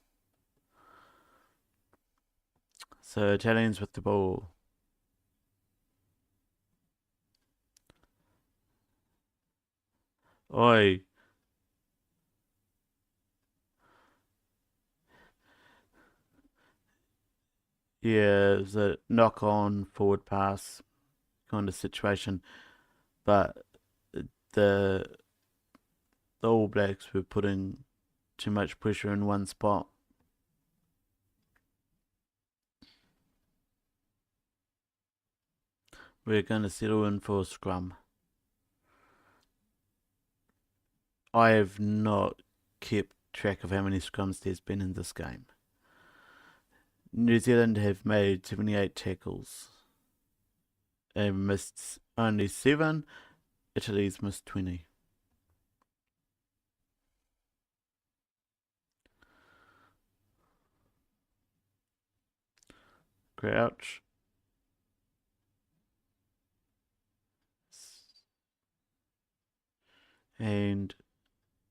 So Italians with the ball. Oi. Yeah, it was a knock on forward pass kind of situation. But the All Blacks were putting too much pressure in one spot. We're going to settle in for a scrum. I have not kept track of how many scrums there's been in this game. New Zealand have made 78 tackles and missed only 7. Italy's missed 20. crouch, and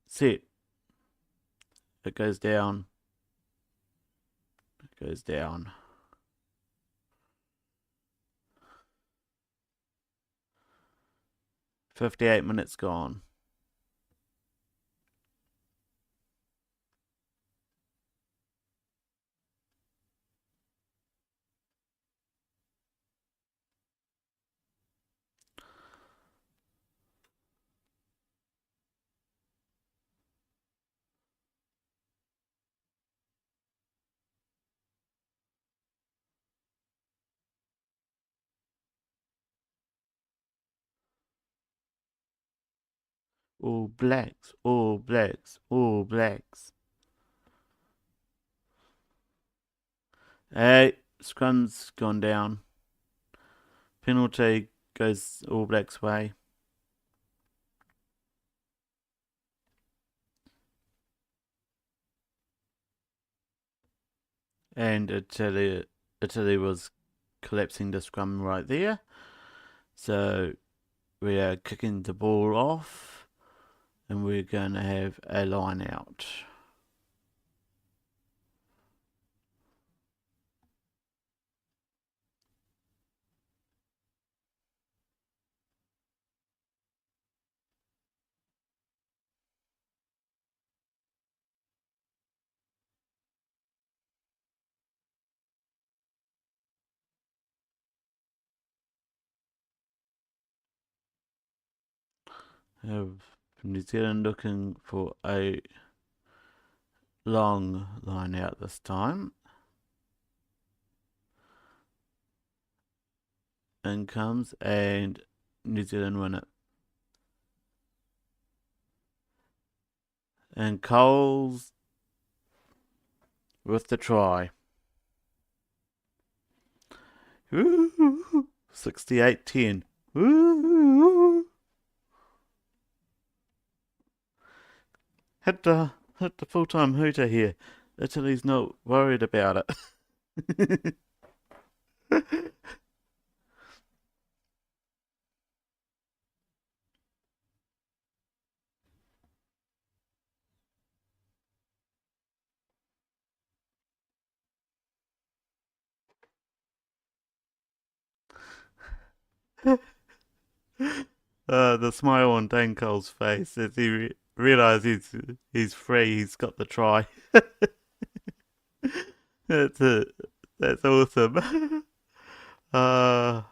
set. It goes down, it goes down. "58 minutes gone." All Blacks, All Blacks, All Blacks. Hey, scrum's gone down. Penalty goes All Blacks' way. And Italy was collapsing the scrum right there. So we are kicking the ball off, and we're going to have a line out. Have New Zealand looking for a long line out this time. In comes, and New Zealand win it. And Coles with the try. 68-10. Hit the full-time hooter here. Italy's not worried about it. The smile on Dan Cole's face as he realizes he's free. He's got the try. That's it. That's awesome. uh,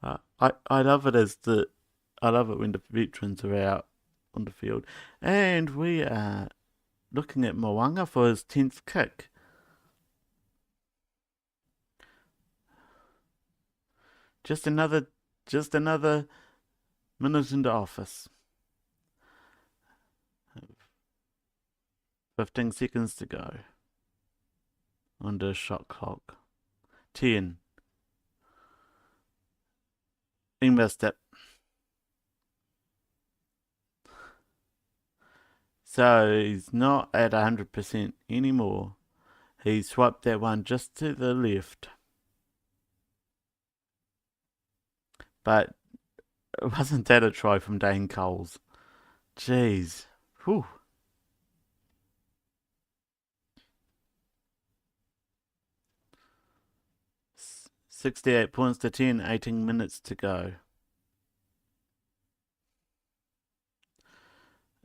I love it I love it when the veterans are out on the field, and we are looking at Mo'unga for his 10th kick. Just another minute into office. 15 seconds to go on the shot clock. 10. He missed it. So he's not at 100% anymore. He swiped that one just to the left. But wasn't that a try from Dane Coles? Jeez. Whew. 68 points to 10, 18 minutes to go.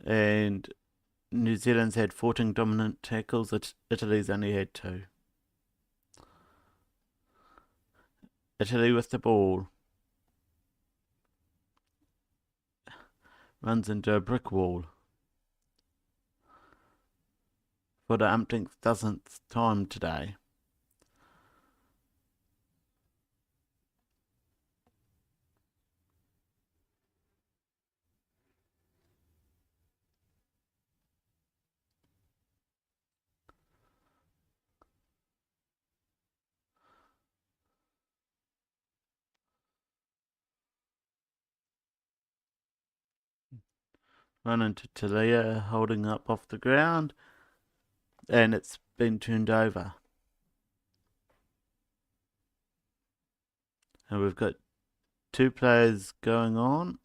And New Zealand's had 14 dominant tackles, Italy's only had 2. Italy with the ball. Runs into a brick wall. For the umpteenth dozenth time today. Run into Talia, holding up off the ground, and it's been turned over. And we've got two players going on.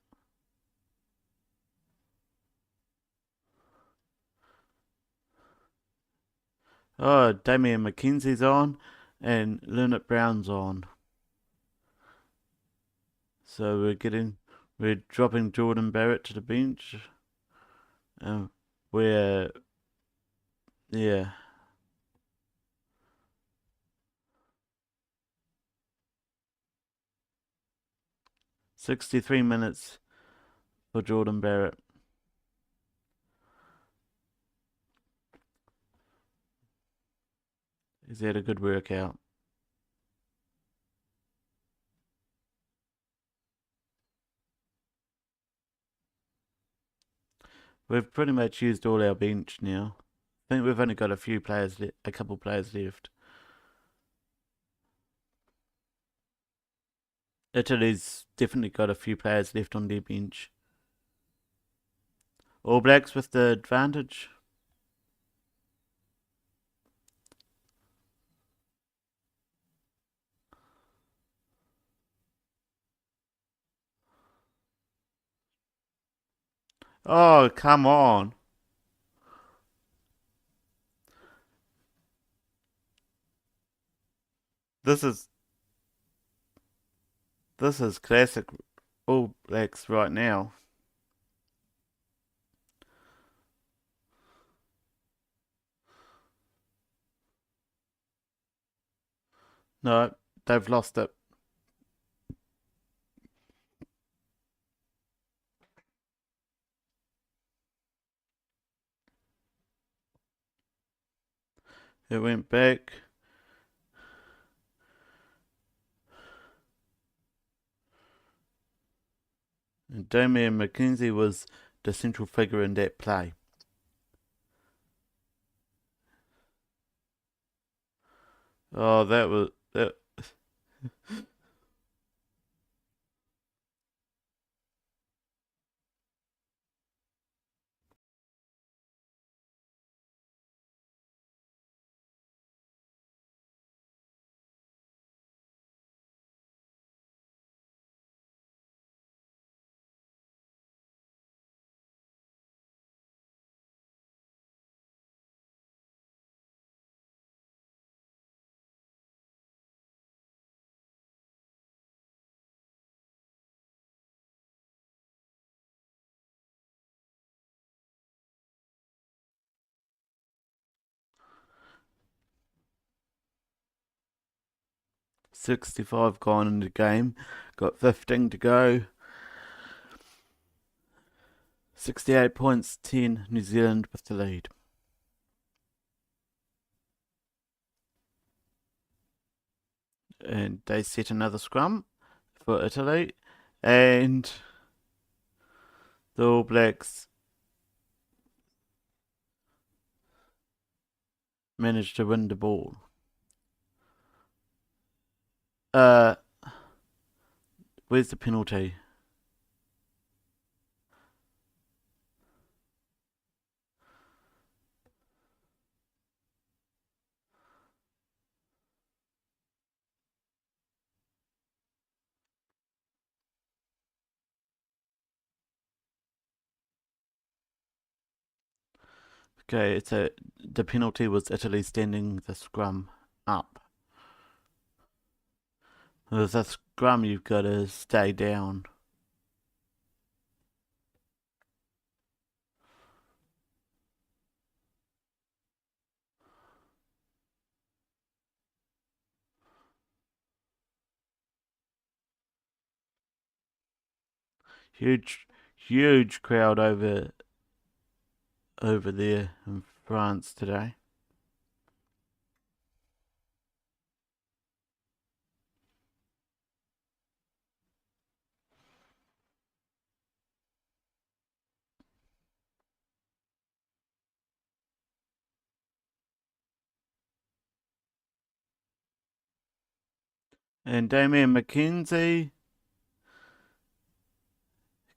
Oh, Damian McKenzie's on and Leonard Brown's on. So we're dropping Jordan Barrett to the bench. We're, yeah, 63 minutes for Jordan Barrett. He's had a good workout. We've pretty much used all our bench now. I think we've only got a couple players left. Italy's definitely got a few players left on their bench. All Blacks with the advantage. Oh, come on. This is this is classic All Blacks right now. No, they've lost it. It went back. And Damian McKenzie was the central figure in that play. Oh, that was that. 65 gone in the game. Got 15 to go. 68 points, 10 New Zealand with the lead. And they set another scrum for Italy. And the All Blacks managed to win the ball. Uh, where's the penalty? Okay, the penalty was Italy standing the scrum up. With a scrum, you've got to stay down. Huge crowd over there in France today. And Damian McKenzie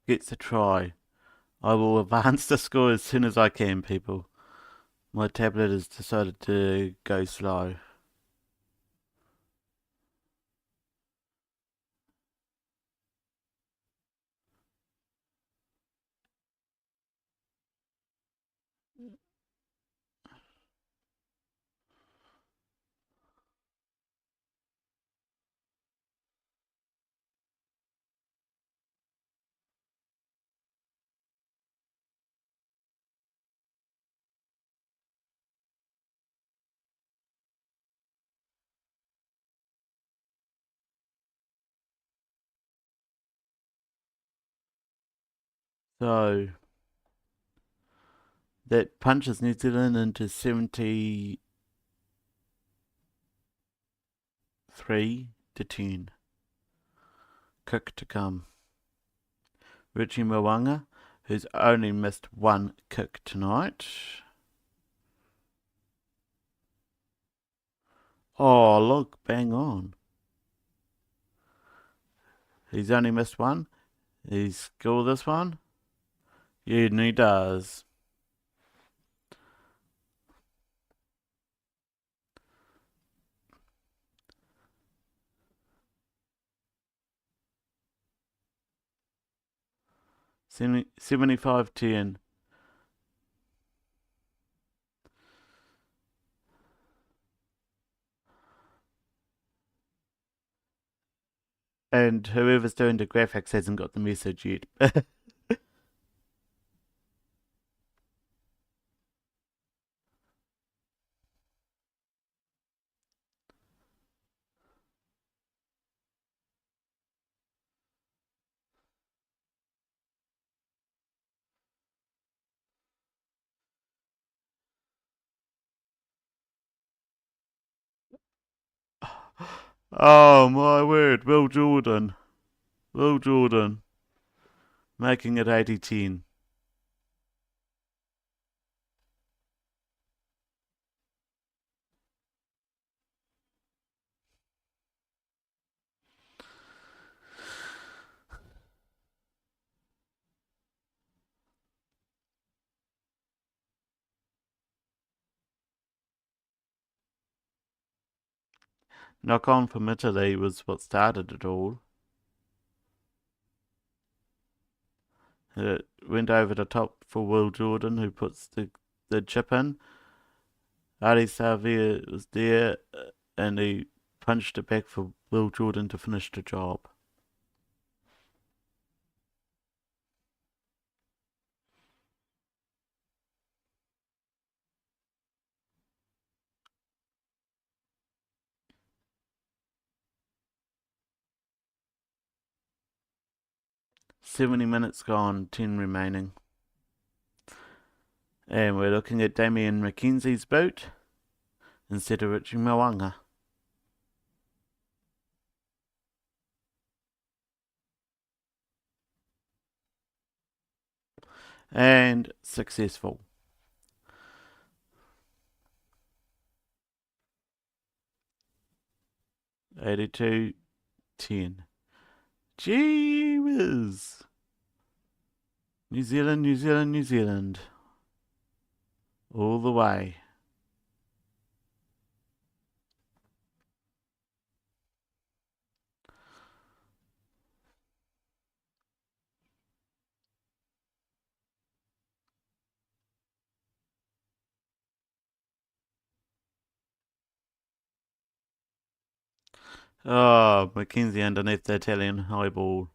gets a try. I will advance the score as soon as I can, people. My tablet has decided to go slow. So that punches New Zealand into 73-10. Kick to come. Richie Mwanga, who's only missed one kick tonight. Oh, look, bang on. He's only missed one. He's scored this one. Yeah, and he does. Seventy 75-10. And whoever's doing the graphics hasn't got the message yet. Oh my word, Will Jordan. Will Jordan. Making it 80-10. Knock on from Italy was what started it all. It went over the top for Will Jordan, who puts the chip in. Ali Savia was there, and he punched it back for Will Jordan to finish the job. $70 gone, 10 remaining. And we're looking at Damian McKenzie's boot instead of Richie Mwanga. And successful. 82-10. Gee whiz. New Zealand, New Zealand, New Zealand. All the way. Oh, McKenzie underneath the Italian high ball.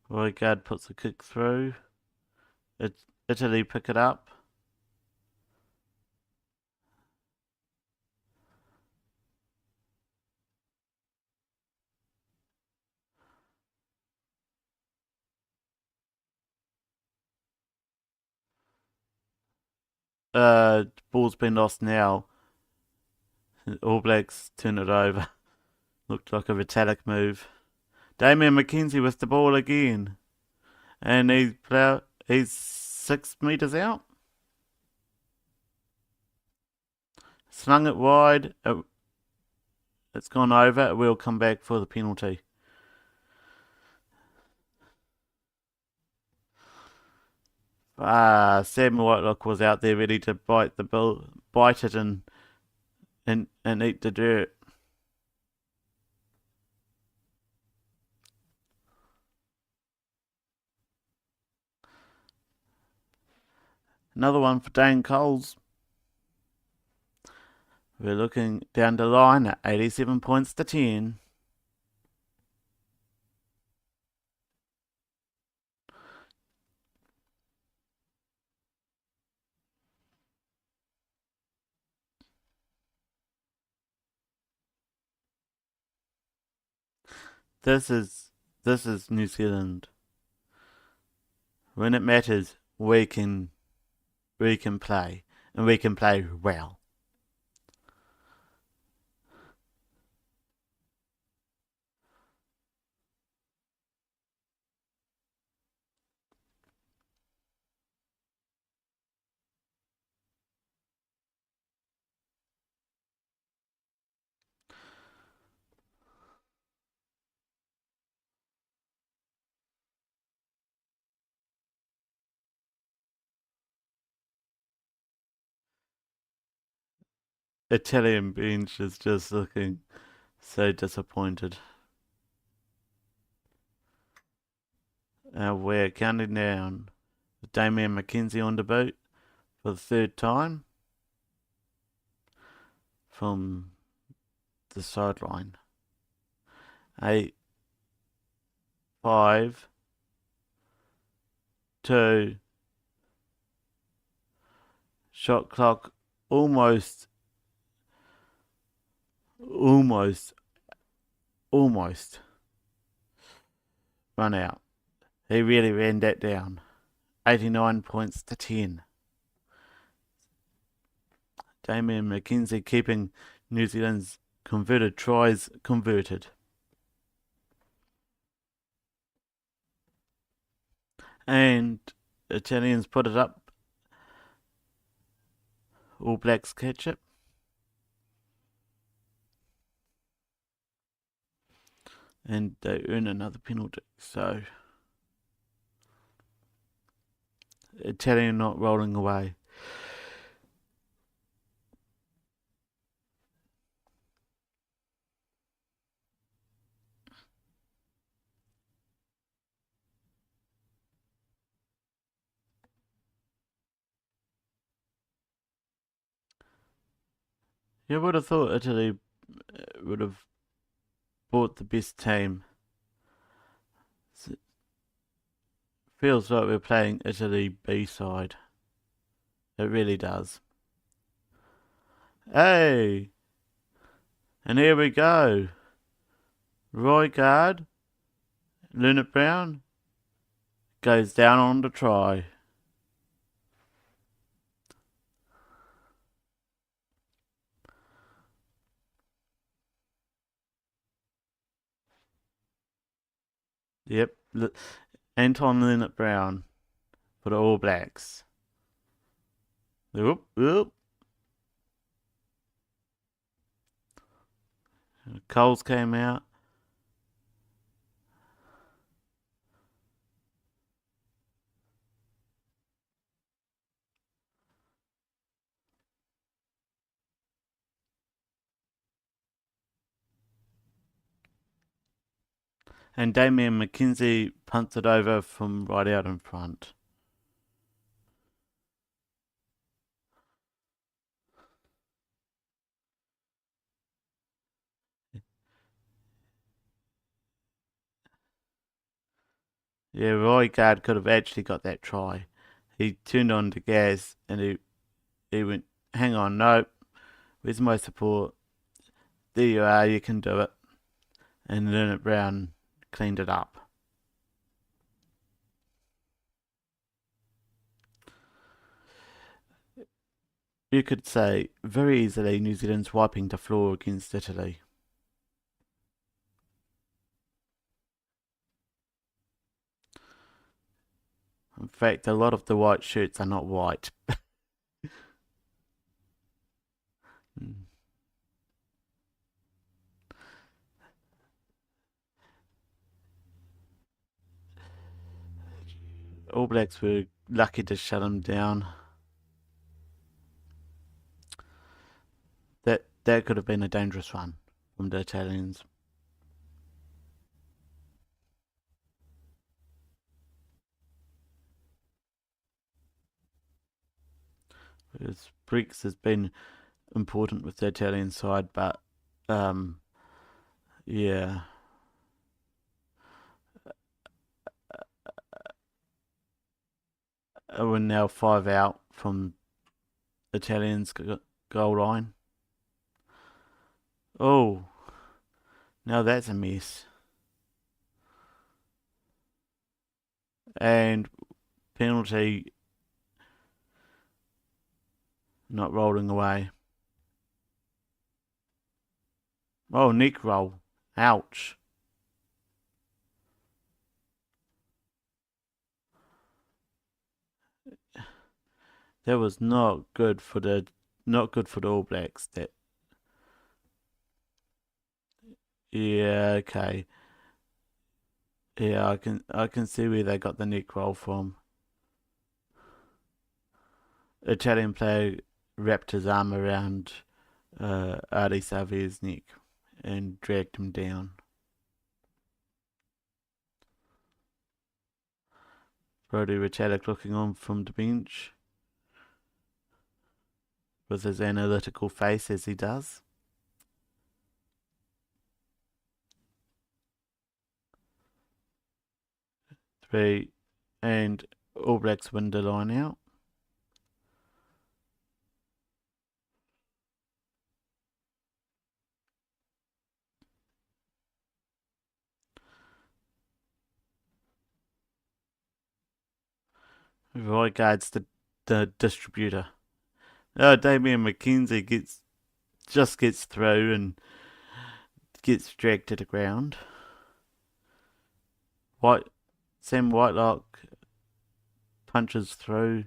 Right guard puts a kick through. Italy pick it up. Ball's been lost now. All Blacks turn it over. Looked like a Vitalik move. Damian McKenzie with the ball again. And he's 6 metres out. Slung it wide. It's gone over. It will come back for the penalty. Sam Whitelock was out there ready to bite it and eat the dirt. Another one for Dane Coles. We're looking down the line at 87 points to 10. this is New Zealand. When it matters, we can play, and we can play well. Italian bench is just looking so disappointed. We're counting down Damien McKenzie on the boot for the third time from the sideline. 8, 5, 2, shot clock almost, almost, almost run out. He really ran that down. 89 points to 10. Damien McKenzie keeping New Zealand's converted tries converted. And Italians put it up. All Blacks catch it. And they earn another penalty. So Italian not rolling away. You would have thought Italy would have bought the best team. Feels like we're playing Italy B side. It really does. Hey! And here we go. Roy Guard, Leonard Brown, goes down on the try. Yep, Anton Leonard Brown for the All Blacks. Whoop, whoop. Coles came out. And Damien McKenzie punts it over from right out in front. Yeah, Roy Guard could have actually got that try. He turned on the gas and he went, hang on, nope, where's my support? There you are, you can do it. And Leonard Brown cleaned it up. You could say very easily New Zealand's wiping the floor against Italy. In fact, a lot of the white shirts are not white. All Blacks were lucky to shut him down. That could have been a dangerous one from the Italians. Because Briggs has been important with the Italian side, but yeah, we're now 5 out from Italians' goal line. Oh, now that's a mess. And penalty, not rolling away. Oh, neck roll. Ouch. That was not good for the All Blacks. That yeah, okay. Yeah, I can see where they got the neck roll from. Italian player wrapped his arm around Adi Savier's neck and dragged him down. Brody Retallick looking on from the bench with his analytical face as he does. Three, and All Blacks win the line out. Roy guards the distributor. Oh, Damien McKenzie gets through and gets dragged to the ground. Sam Whitelock punches through.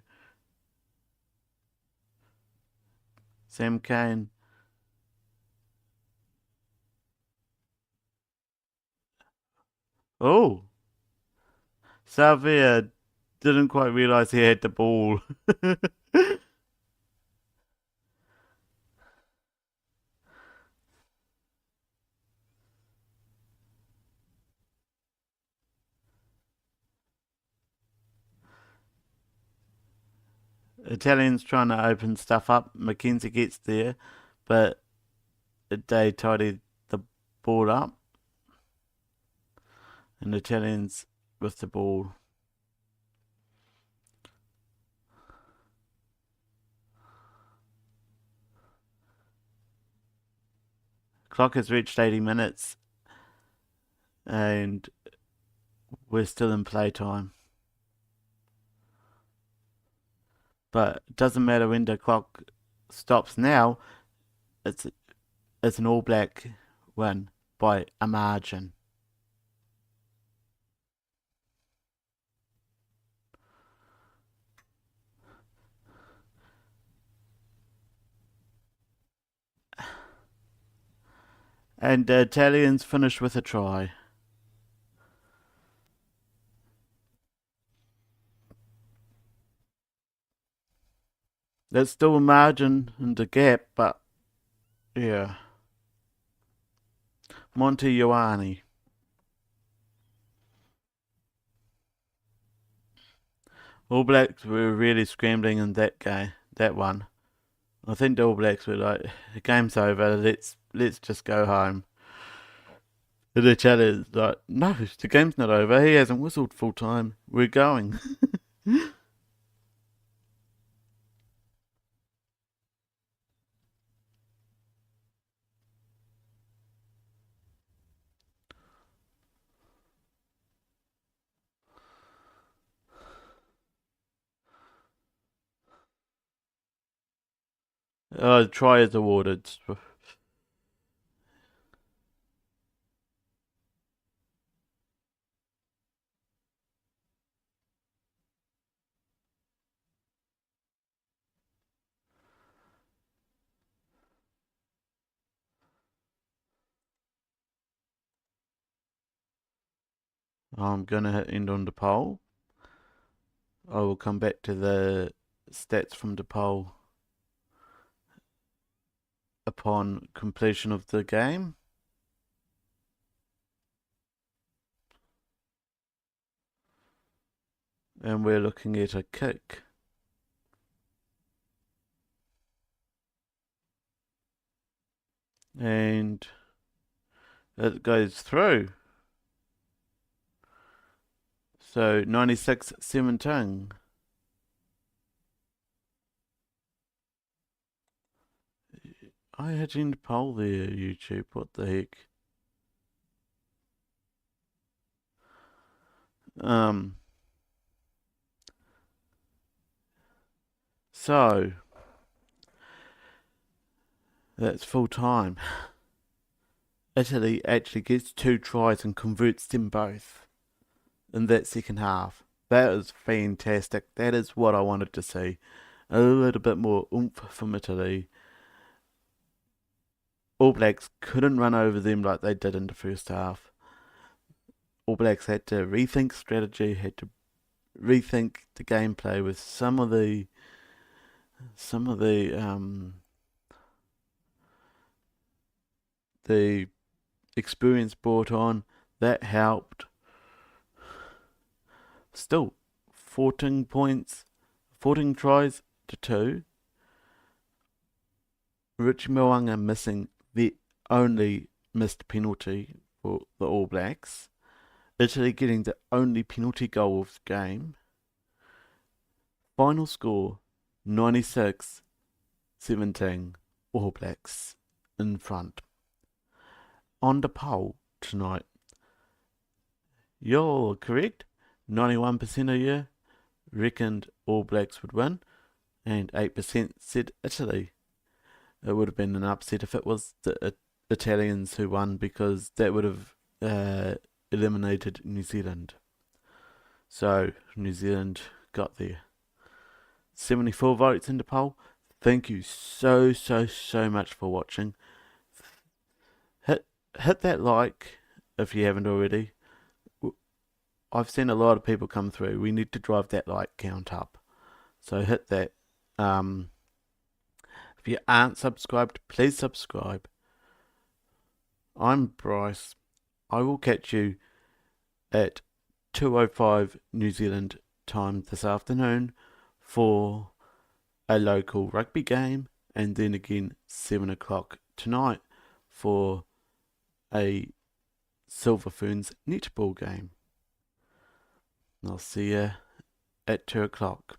Sam Cane. Oh, Savia didn't quite realise he had the ball. Italians trying to open stuff up. Mackenzie gets there, but they tidy the ball up. And the Italians with the ball. Clock has reached 80 minutes and we're still in playtime. But it doesn't matter when the clock stops now, it's an All Black win by a margin. And the Italians finish with a try. There's still a margin in the gap, but yeah. Monty Ioane. All Blacks were really scrambling in that one. I think the All Blacks were like, the game's over, let's just go home. And the chatter's like, no, the game's not over. He hasn't whistled full time. We're going. Try is awarded. I'm gonna hit end on the poll. I will come back to the stats from the poll upon completion of the game. And we're looking at a kick. And it goes through. So 96-17. I had you in the poll there, YouTube. What the heck? Um, So that's full time. Italy actually gets 2 tries and converts them both in that second half. That is fantastic. That is what I wanted to see. A little bit more oomph from Italy. All Blacks couldn't run over them like they did in the first half. All Blacks had to rethink strategy, had to rethink the gameplay with the experience brought on. That helped. Still, 14 points, 14 tries to 2. Richie Mo'unga missing the only missed penalty for the All Blacks. Italy getting the only penalty goal of the game. Final score 96-17. All Blacks in front. On the poll tonight, you're correct. 91% of you reckoned All Blacks would win, and 8% said Italy. It would have been an upset if it was the Italians who won, because that would have eliminated New Zealand. So New Zealand got there. 74 votes in the poll. Thank you so much for watching. Hit that like if you haven't already. I've seen a lot of people come through. We need to drive that like count up. So hit that. If you aren't subscribed, please subscribe. I'm Bryce. I will catch you at 2:05 New Zealand time this afternoon for a local rugby game, and then again 7 o'clock tonight for a Silver Ferns netball game. I'll see you at 2 o'clock.